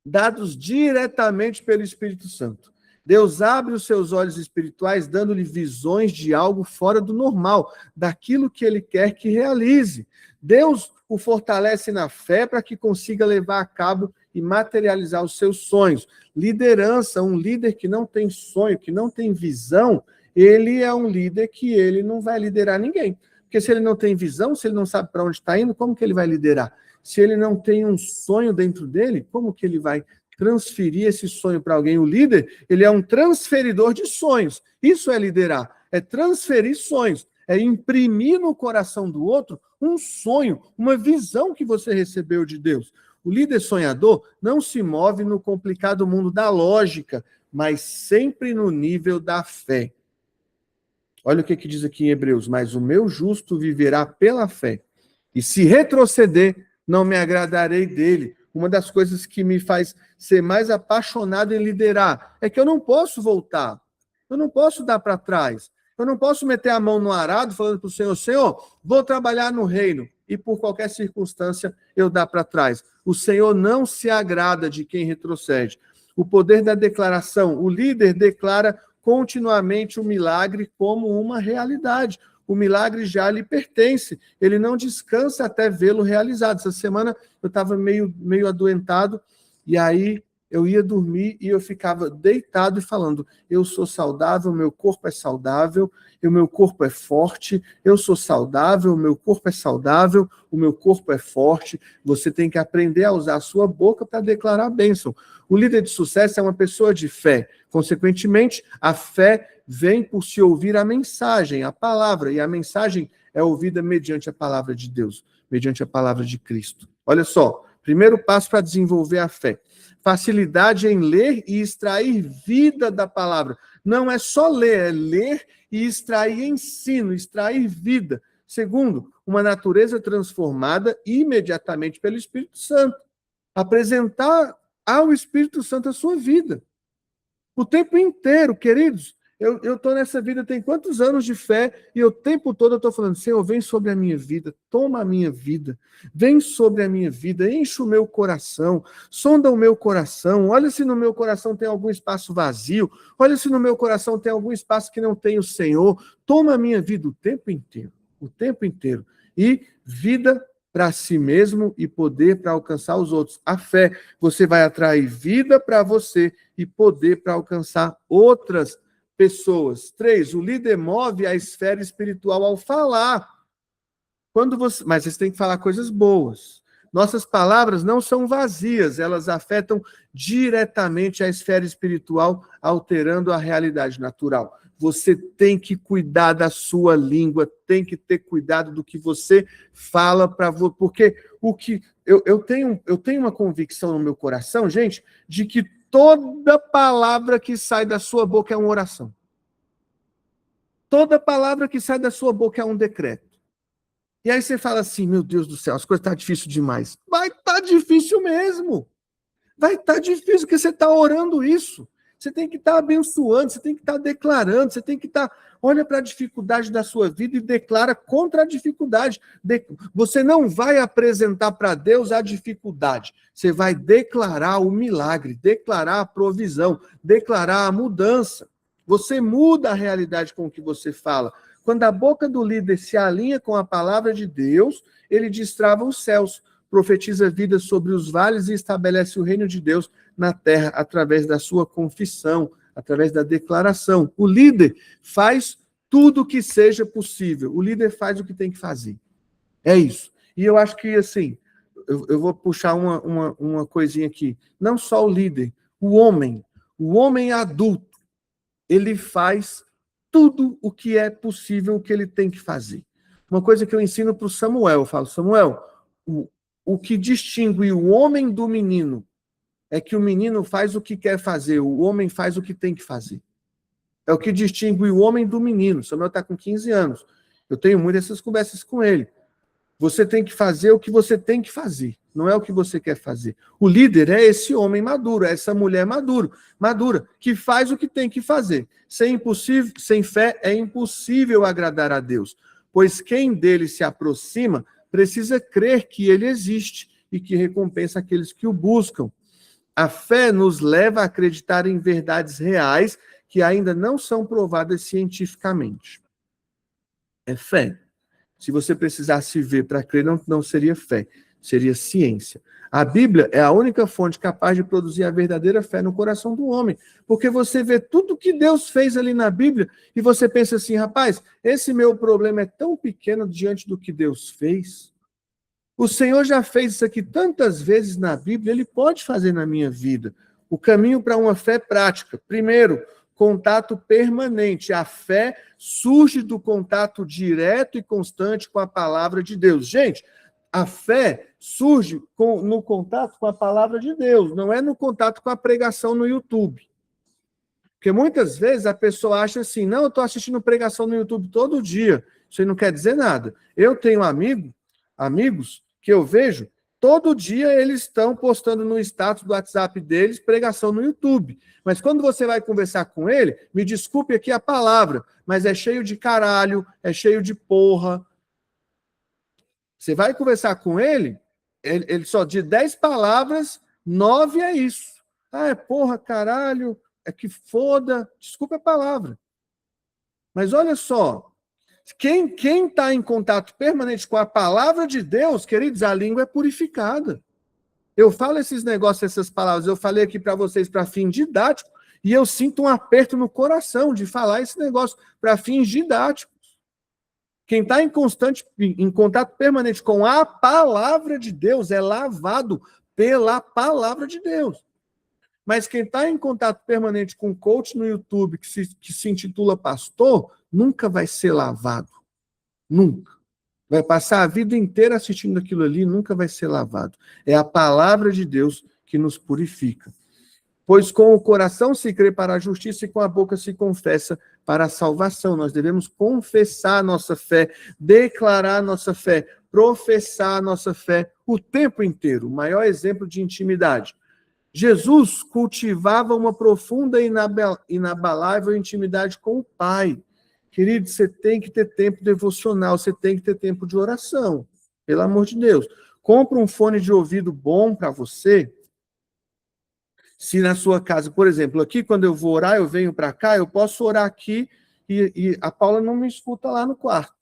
dados diretamente pelo Espírito Santo. Deus abre os seus olhos espirituais, dando-lhe visões de algo fora do normal, daquilo que ele quer que realize. Deus o fortalece na fé para que consiga levar a cabo e materializar os seus sonhos. Liderança, um líder que não tem sonho, que não tem visão, ele é um líder que ele não vai liderar ninguém. Porque se ele não tem visão, se ele não sabe para onde está indo, como que ele vai liderar? Se ele não tem um sonho dentro dele, como que ele vai transferir esse sonho para alguém? O líder, ele é um transferidor de sonhos. Isso é liderar, é transferir sonhos, é imprimir no coração do outro um sonho, uma visão que você recebeu de Deus. O líder sonhador não se move no complicado mundo da lógica, mas sempre no nível da fé. Olha o que diz aqui em Hebreus: mas o meu justo viverá pela fé, e se retroceder, não me agradarei dele. Uma das coisas que me faz ser mais apaixonado em liderar é que eu não posso voltar, eu não posso dar para trás, eu não posso meter a mão no arado falando para o Senhor: Senhor, vou trabalhar no reino, e por qualquer circunstância eu dar para trás. O Senhor não se agrada de quem retrocede. O poder da declaração: o líder declara continuamente o milagre como uma realidade. O milagre já lhe pertence, ele não descansa até vê-lo realizado. Essa semana eu estava meio adoentado, e aí eu ia dormir e eu ficava deitado e falando: eu sou saudável, meu corpo é saudável, o meu corpo é forte, eu sou saudável, o meu corpo é saudável, o meu corpo é forte. Você tem que aprender a usar a sua boca para declarar a bênção. O líder de sucesso é uma pessoa de fé. Consequentemente, a fé vem por se ouvir a mensagem, a palavra, e a mensagem é ouvida mediante a palavra de Deus, mediante a palavra de Cristo. Olha só, primeiro passo para desenvolver a fé: facilidade em ler e extrair vida da palavra. Não é só ler, é ler e extrair ensino, extrair vida. Segundo, uma natureza transformada imediatamente pelo Espírito Santo. Apresentar ao Espírito Santo a sua vida. O tempo inteiro, queridos. Eu estou nessa vida, tem quantos anos de fé, e o tempo todo eu estou falando: Senhor, vem sobre a minha vida, toma a minha vida, vem sobre a minha vida, enche o meu coração, sonda o meu coração, olha se no meu coração tem algum espaço vazio, olha se no meu coração tem algum espaço que não tem o Senhor, toma a minha vida o tempo inteiro, e vida para si mesmo e poder para alcançar os outros. A fé, você vai atrair vida para você e poder para alcançar outras pessoas. 3, o líder move a esfera espiritual ao falar. Mas você tem que falar coisas boas. Nossas palavras não são vazias, elas afetam diretamente a esfera espiritual, alterando a realidade natural. Você tem que cuidar da sua língua, tem que ter cuidado do que você fala porque eu tenho uma convicção no meu coração, gente, de que toda palavra que sai da sua boca é uma oração. Toda palavra que sai da sua boca é um decreto. E aí você fala assim: meu Deus do céu, as coisas estão difíceis demais. Vai estar difícil mesmo. Vai estar difícil porque você está orando isso. Você tem que estar abençoando, você tem que estar declarando, você tem que estar... Olha para a dificuldade da sua vida e declara contra a dificuldade. Você não vai apresentar para Deus a dificuldade. Você vai declarar o milagre, declarar a provisão, declarar a mudança. Você muda a realidade com o que você fala. Quando a boca do líder se alinha com a palavra de Deus, ele destrava os céus, profetiza vida sobre os vales e estabelece o reino de Deus na terra através da sua confissão, através da declaração. O líder faz tudo o que seja possível. O líder faz o que tem que fazer. É isso. E eu acho que, assim, eu vou puxar uma coisinha aqui. Não só o líder, o homem adulto, ele faz tudo o que é possível, o que ele tem que fazer. Uma coisa que eu ensino para o Samuel, eu falo: Samuel, o que distingue o homem do menino é que o menino faz o que quer fazer, o homem faz o que tem que fazer. É o que distingue o homem do menino. O Samuel está com 15 anos. Eu tenho muitas essas conversas com ele. Você tem que fazer o que você tem que fazer, não é o que você quer fazer. O líder é esse homem maduro, é essa mulher madura, que faz o que tem que fazer. Sem fé é impossível agradar a Deus, pois quem dele se aproxima precisa crer que ele existe e que recompensa aqueles que o buscam. A fé nos leva a acreditar em verdades reais que ainda não são provadas cientificamente. É fé. Se você precisasse ver para crer, não seria fé, seria ciência. A Bíblia é a única fonte capaz de produzir a verdadeira fé no coração do homem, porque você vê tudo que Deus fez ali na Bíblia e você pensa assim, rapaz, esse meu problema é tão pequeno diante do que Deus fez. O Senhor já fez isso aqui tantas vezes na Bíblia, Ele pode fazer na minha vida. O caminho para uma fé prática. Primeiro, contato permanente. A fé surge do contato direto e constante com a palavra de Deus. Gente, a fé surge no contato com a palavra de Deus, não é no contato com a pregação no YouTube. Porque muitas vezes a pessoa acha assim, não, eu estou assistindo pregação no YouTube todo dia. Isso aí não quer dizer nada. Eu tenho amigos que eu vejo, todo dia eles estão postando no status do WhatsApp deles pregação no YouTube. Mas quando você vai conversar com ele, me desculpe aqui a palavra, mas é cheio de caralho, é cheio de porra. Você vai conversar com ele só de 10 palavras, 9 é isso. Ah, é porra, caralho, é que foda. Desculpa a palavra. Mas olha só, quem está em contato permanente com a palavra de Deus, queridos, a língua é purificada. Eu falo esses negócios, essas palavras, eu falei aqui para vocês para fim didático, e eu sinto um aperto no coração de falar esse negócio para fins didáticos. Quem está em contato permanente com a palavra de Deus é lavado pela palavra de Deus. Mas quem está em contato permanente com o coach no YouTube, que se intitula pastor, nunca vai ser lavado. Nunca. Vai passar a vida inteira assistindo aquilo ali, nunca vai ser lavado. É a palavra de Deus que nos purifica. Pois com o coração se crê para a justiça e com a boca se confessa para a salvação. Nós devemos confessar a nossa fé, declarar a nossa fé, professar a nossa fé o tempo inteiro. O maior exemplo de intimidade. Jesus cultivava uma profunda e inabalável intimidade com o Pai. Querido, você tem que ter tempo devocional, você tem que ter tempo de oração. Pelo amor de Deus. Compre um fone de ouvido bom para você. Se na sua casa, por exemplo, aqui quando eu vou orar, eu venho para cá, eu posso orar aqui e a Paula não me escuta lá no quarto.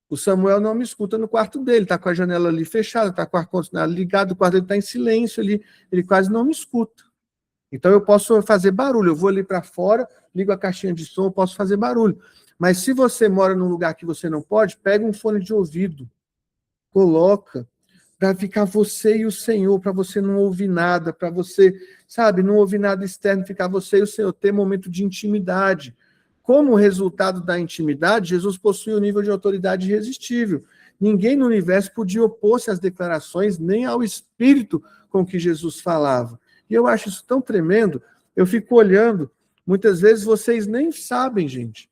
O Samuel não me escuta no quarto dele, está com a janela ali fechada, está com o ar-condicionado ligado, o quarto dele está em silêncio ali, ele quase não me escuta. Então eu posso fazer barulho, eu vou ali para fora, ligo a caixinha de som, eu posso fazer barulho. Mas se você mora num lugar que você não pode, pega um fone de ouvido, coloca, para ficar você e o Senhor, para você não ouvir nada, para você, sabe, não ouvir nada externo, ficar você e o Senhor, ter momento de intimidade. Como resultado da intimidade, Jesus possui um nível de autoridade irresistível. Ninguém no universo podia opor-se às declarações, nem ao espírito com que Jesus falava. E eu acho isso tão tremendo, eu fico olhando, muitas vezes vocês nem sabem, gente,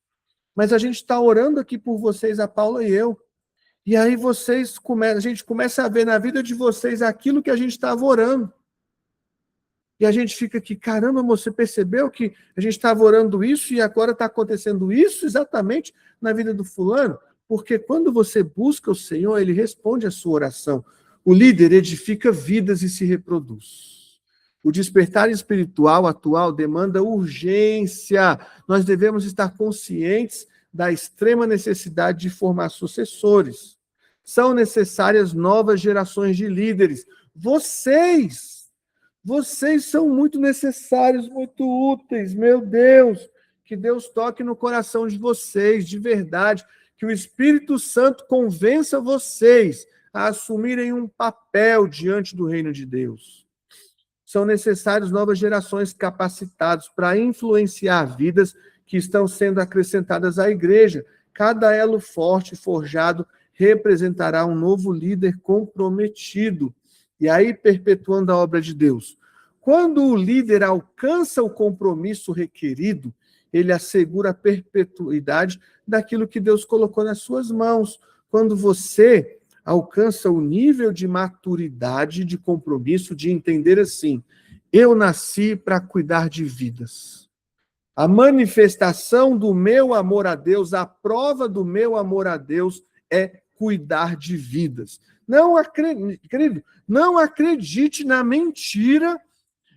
mas a gente está orando aqui por vocês, a Paula e eu, e aí a gente começa a ver na vida de vocês aquilo que a gente estava orando. E a gente fica aqui, caramba, você percebeu que a gente estava orando isso e agora está acontecendo isso exatamente na vida do fulano? Porque quando você busca o Senhor, Ele responde a sua oração. O líder edifica vidas e se reproduz. O despertar espiritual atual demanda urgência. Nós devemos estar conscientes da extrema necessidade de formar sucessores. São necessárias novas gerações de líderes. Vocês são muito necessários, muito úteis, meu Deus. Que Deus toque no coração de vocês, de verdade. Que o Espírito Santo convença vocês a assumirem um papel diante do reino de Deus. São necessárias novas gerações capacitadas para influenciar vidas que estão sendo acrescentadas à igreja. Cada elo forte forjado representará um novo líder comprometido. E aí, perpetuando a obra de Deus. Quando o líder alcança o compromisso requerido, ele assegura a perpetuidade daquilo que Deus colocou nas suas mãos. Quando você alcança o nível de maturidade, de compromisso, de entender assim: eu nasci para cuidar de vidas. A manifestação do meu amor a Deus, a prova do meu amor a Deus é cuidar de vidas. Querido, não acredite na mentira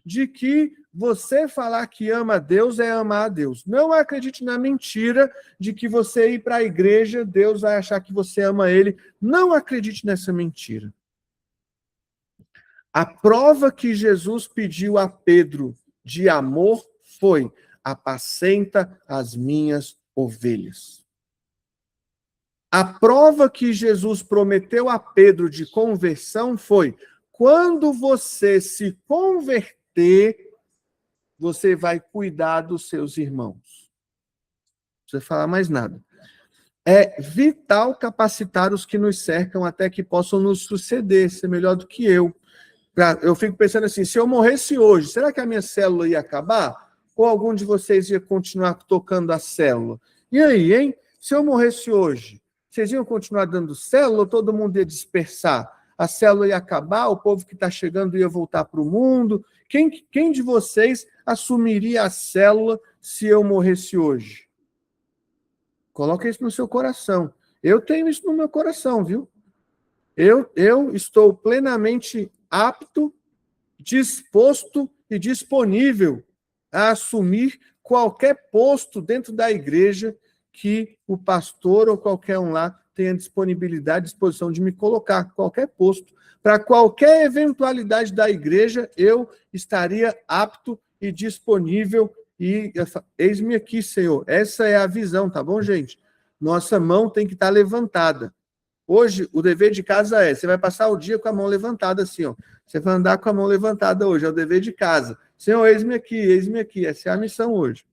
de que você falar que ama a Deus é amar a Deus. Não acredite na mentira de que você ir para a igreja, Deus vai achar que você ama Ele. Não acredite nessa mentira. A prova que Jesus pediu a Pedro de amor foi: apacenta as minhas ovelhas. A prova que Jesus prometeu a Pedro de conversão foi: quando você se converter, você vai cuidar dos seus irmãos. Não precisa falar mais nada. É vital capacitar os que nos cercam até que possam nos suceder, ser melhor do que eu. Eu fico pensando assim, se eu morresse hoje, será que a minha célula ia acabar? Ou algum de vocês ia continuar tocando a célula? E aí, hein? Se eu morresse hoje, vocês iam continuar dando célula ou todo mundo ia dispersar? A célula ia acabar, o povo que está chegando ia voltar para o mundo? Quem de vocês assumiria a célula se eu morresse hoje? Coloca isso no seu coração. Eu tenho isso no meu coração, viu? Eu estou plenamente apto, disposto e disponível a assumir qualquer posto dentro da igreja que o pastor ou qualquer um lá tenha disponibilidade, disposição de me colocar, qualquer posto. Para qualquer eventualidade da igreja, eu estaria apto e disponível. E eis-me aqui, Senhor. Essa é a visão, tá bom, gente? Nossa mão tem que estar levantada. Hoje, o dever de casa você vai passar o dia com a mão levantada assim, ó. Você vai andar com a mão levantada hoje, é o dever de casa. Senhor, eis-me aqui, eis-me aqui. Essa é a missão hoje.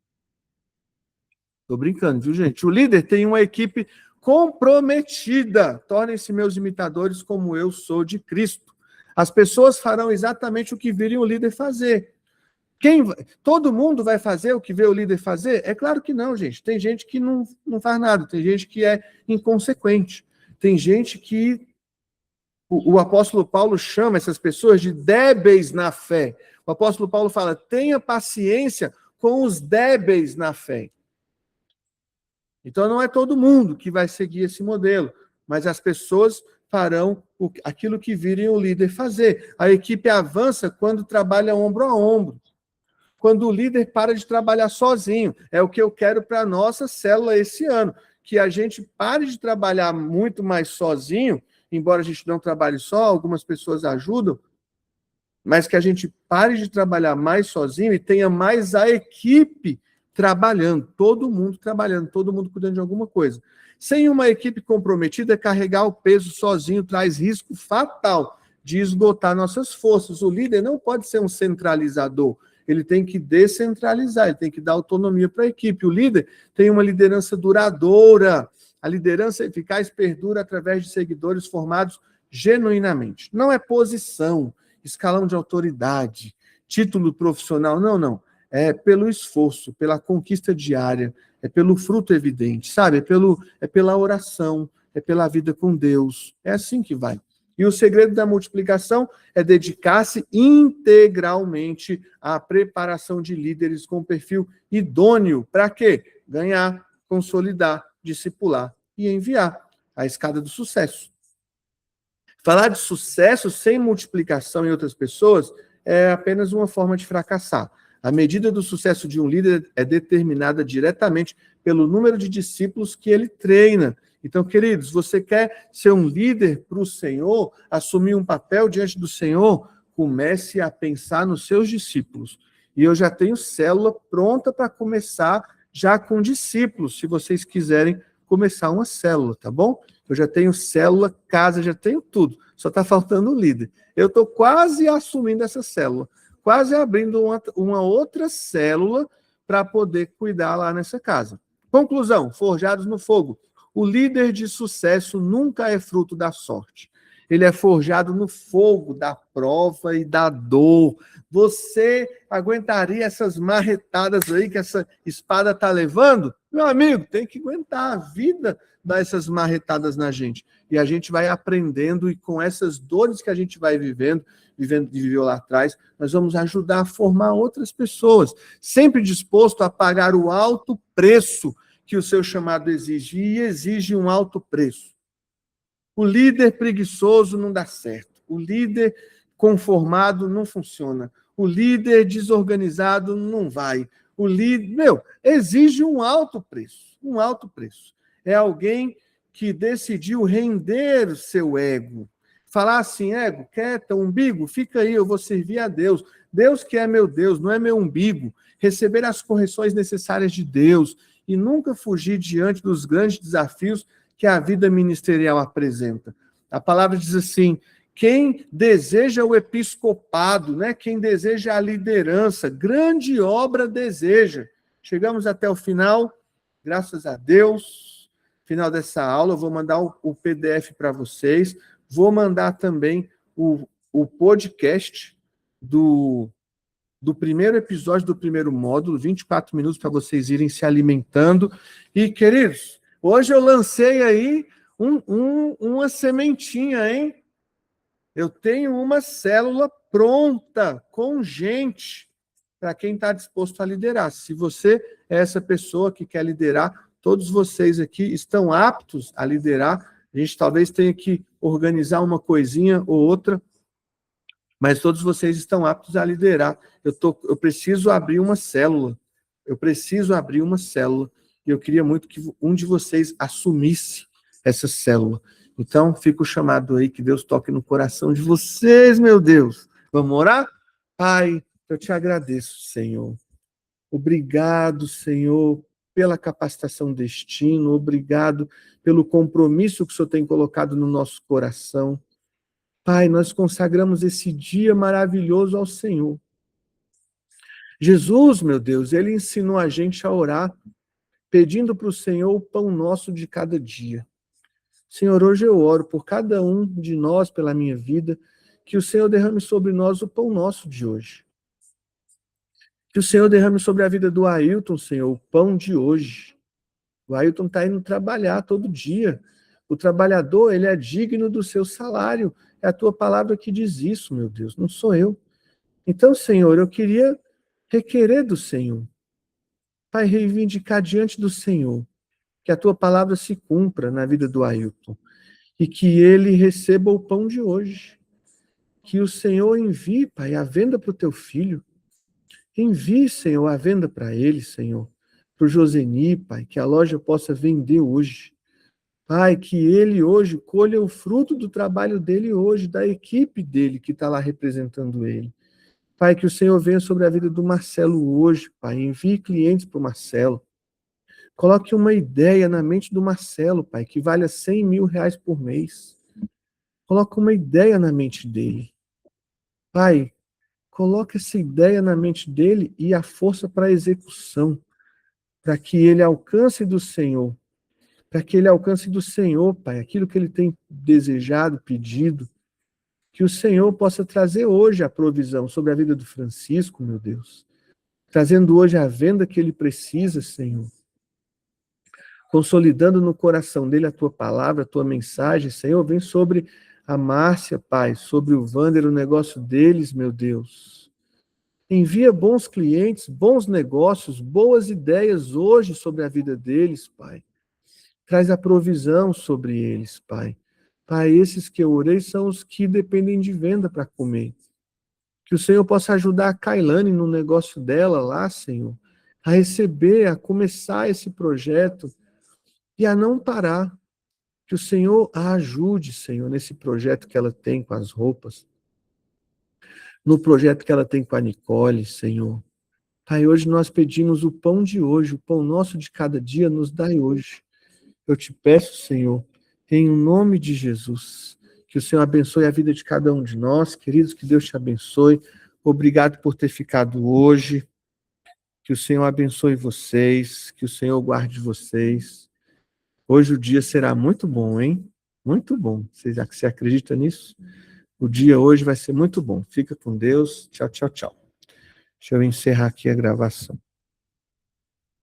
Tô brincando, viu, gente? O líder tem uma equipe comprometida. Tornem-se meus imitadores como eu sou de Cristo. As pessoas farão exatamente o que virem o líder fazer. Todo mundo vai fazer o que vê o líder fazer? É claro que não, gente. Tem gente que não faz nada, tem gente que é inconsequente. Tem gente que o apóstolo Paulo chama essas pessoas de débeis na fé. O apóstolo Paulo fala: tenha paciência com os débeis na fé. Então não é todo mundo que vai seguir esse modelo, mas as pessoas farão aquilo que virem o líder fazer. A equipe avança quando trabalha ombro a ombro. Quando o líder para de trabalhar sozinho. É o que eu quero para a nossa célula esse ano. Que a gente pare de trabalhar muito mais sozinho, embora a gente não trabalhe só, algumas pessoas ajudam, mas que a gente pare de trabalhar mais sozinho e tenha mais a equipe trabalhando, todo mundo trabalhando, todo mundo cuidando de alguma coisa. Sem uma equipe comprometida, carregar o peso sozinho traz risco fatal de esgotar nossas forças. O líder não pode ser um centralizador, ele tem que descentralizar, ele tem que dar autonomia para a equipe. O líder tem uma liderança duradoura. A liderança eficaz perdura através de seguidores formados genuinamente. Não é posição, escalão de autoridade, título profissional, não. É pelo esforço, pela conquista diária, é pelo fruto evidente, sabe? É pela oração, é pela vida com Deus. É assim que vai. E o segredo da multiplicação é dedicar-se integralmente à preparação de líderes com perfil idôneo. Para quê? Ganhar, consolidar, discipular e enviar. A escada do sucesso. Falar de sucesso sem multiplicação em outras pessoas é apenas uma forma de fracassar. A medida do sucesso de um líder é determinada diretamente pelo número de discípulos que ele treina. Então, queridos, você quer ser um líder para o Senhor, assumir um papel diante do Senhor, comece a pensar nos seus discípulos. E eu já tenho célula pronta para começar já com discípulos, se vocês quiserem começar uma célula, tá bom? Eu já tenho célula, casa, já tenho tudo. Só está faltando o líder. Eu estou quase assumindo essa célula, quase abrindo uma outra célula para poder cuidar lá nessa casa. Conclusão, forjados no fogo. O líder de sucesso nunca é fruto da sorte. Ele é forjado no fogo da prova e da dor. Você aguentaria essas marretadas aí que essa espada está levando? Meu amigo, tem que aguentar. A vida dá essas marretadas na gente. E a gente vai aprendendo, e com essas dores que a gente vai vivendo que viveu lá atrás, nós vamos ajudar a formar outras pessoas, sempre disposto a pagar o alto preço que o seu chamado exige, e exige um alto preço. O líder preguiçoso não dá certo. O líder conformado não funciona. O líder desorganizado não vai. O líder, exige um alto preço. Um alto preço. É alguém que decidiu render o seu ego. Falar assim, ego, quieta, umbigo, fica aí, eu vou servir a Deus. Deus que é meu Deus, não é meu umbigo. Receber as correções necessárias de Deus e nunca fugir diante dos grandes desafios que a vida ministerial apresenta. A palavra diz assim, quem deseja o episcopado, né? Quem deseja a liderança, grande obra deseja. Chegamos até o final, graças a Deus. Final dessa aula, eu vou mandar o PDF para vocês. Vou mandar também o podcast do primeiro episódio do primeiro módulo, 24 minutos para vocês irem se alimentando. E, queridos, hoje eu lancei aí uma sementinha, hein? Eu tenho uma célula pronta, com gente, para quem está disposto a liderar. Se você é essa pessoa que quer liderar, todos vocês aqui estão aptos a liderar. A gente talvez tenha que organizar uma coisinha ou outra, mas todos vocês estão aptos a liderar. Eu preciso abrir uma célula. Eu preciso abrir uma célula. E eu queria muito que um de vocês assumisse essa célula. Então, fica o chamado aí, que Deus toque no coração de vocês, meu Deus. Vamos orar? Pai, eu te agradeço, Senhor. Obrigado, Senhor, pela capacitação destino. Obrigado pelo compromisso que o Senhor tem colocado no nosso coração. Pai, nós consagramos esse dia maravilhoso ao Senhor. Jesus, meu Deus, ele ensinou a gente a orar, pedindo para o Senhor o pão nosso de cada dia. Senhor, hoje eu oro por cada um de nós, pela minha vida, que o Senhor derrame sobre nós o pão nosso de hoje. Que o Senhor derrame sobre a vida do Ailton, Senhor, o pão de hoje. O Ailton está indo trabalhar todo dia. O trabalhador, ele é digno do seu salário. É a tua palavra que diz isso, meu Deus, não sou eu. Então, Senhor, eu queria requerer do Senhor, Pai, reivindicar diante do Senhor, que a tua palavra se cumpra na vida do Ailton e que ele receba o pão de hoje. Que o Senhor envie, Pai, a venda para o teu filho. Envie, Senhor, a venda para ele, Senhor, para o Joseni, Pai, que a loja possa vender hoje. Pai, que ele hoje colha o fruto do trabalho dele hoje, da equipe dele que está lá representando ele. Pai, que o Senhor venha sobre a vida do Marcelo hoje, Pai. Envie clientes para o Marcelo. Coloque uma ideia na mente do Marcelo, Pai, que valha 100 mil reais por mês. Coloque uma ideia na mente dele. Pai, coloque essa ideia na mente dele e a força para a execução, para que ele alcance do Senhor. Para que ele alcance do Senhor, Pai, aquilo que ele tem desejado, pedido, que o Senhor possa trazer hoje a provisão sobre a vida do Francisco, meu Deus, trazendo hoje a venda que ele precisa, Senhor, consolidando no coração dele a tua palavra, a tua mensagem, Senhor, vem sobre a Márcia, Pai, sobre o Wander, o negócio deles, meu Deus. Envia bons clientes, bons negócios, boas ideias hoje sobre a vida deles, Pai. Traz a provisão sobre eles, Pai. Pai, esses que eu orei são os que dependem de venda para comer. Que o Senhor possa ajudar a Kailane no negócio dela lá, Senhor, a receber, a começar esse projeto e a não parar. Que o Senhor a ajude, Senhor, nesse projeto que ela tem com as roupas, no projeto que ela tem com a Nicole, Senhor. Pai, hoje nós pedimos o pão de hoje, o pão nosso de cada dia, nos dai hoje. Eu te peço, Senhor, em nome de Jesus, que o Senhor abençoe a vida de cada um de nós, queridos, que Deus te abençoe. Obrigado por ter ficado hoje. Que o Senhor abençoe vocês, que o Senhor guarde vocês. Hoje o dia será muito bom, hein? Muito bom. Você acredita nisso? O dia hoje vai ser muito bom. Fica com Deus. Tchau, tchau, tchau. Deixa eu encerrar aqui a gravação.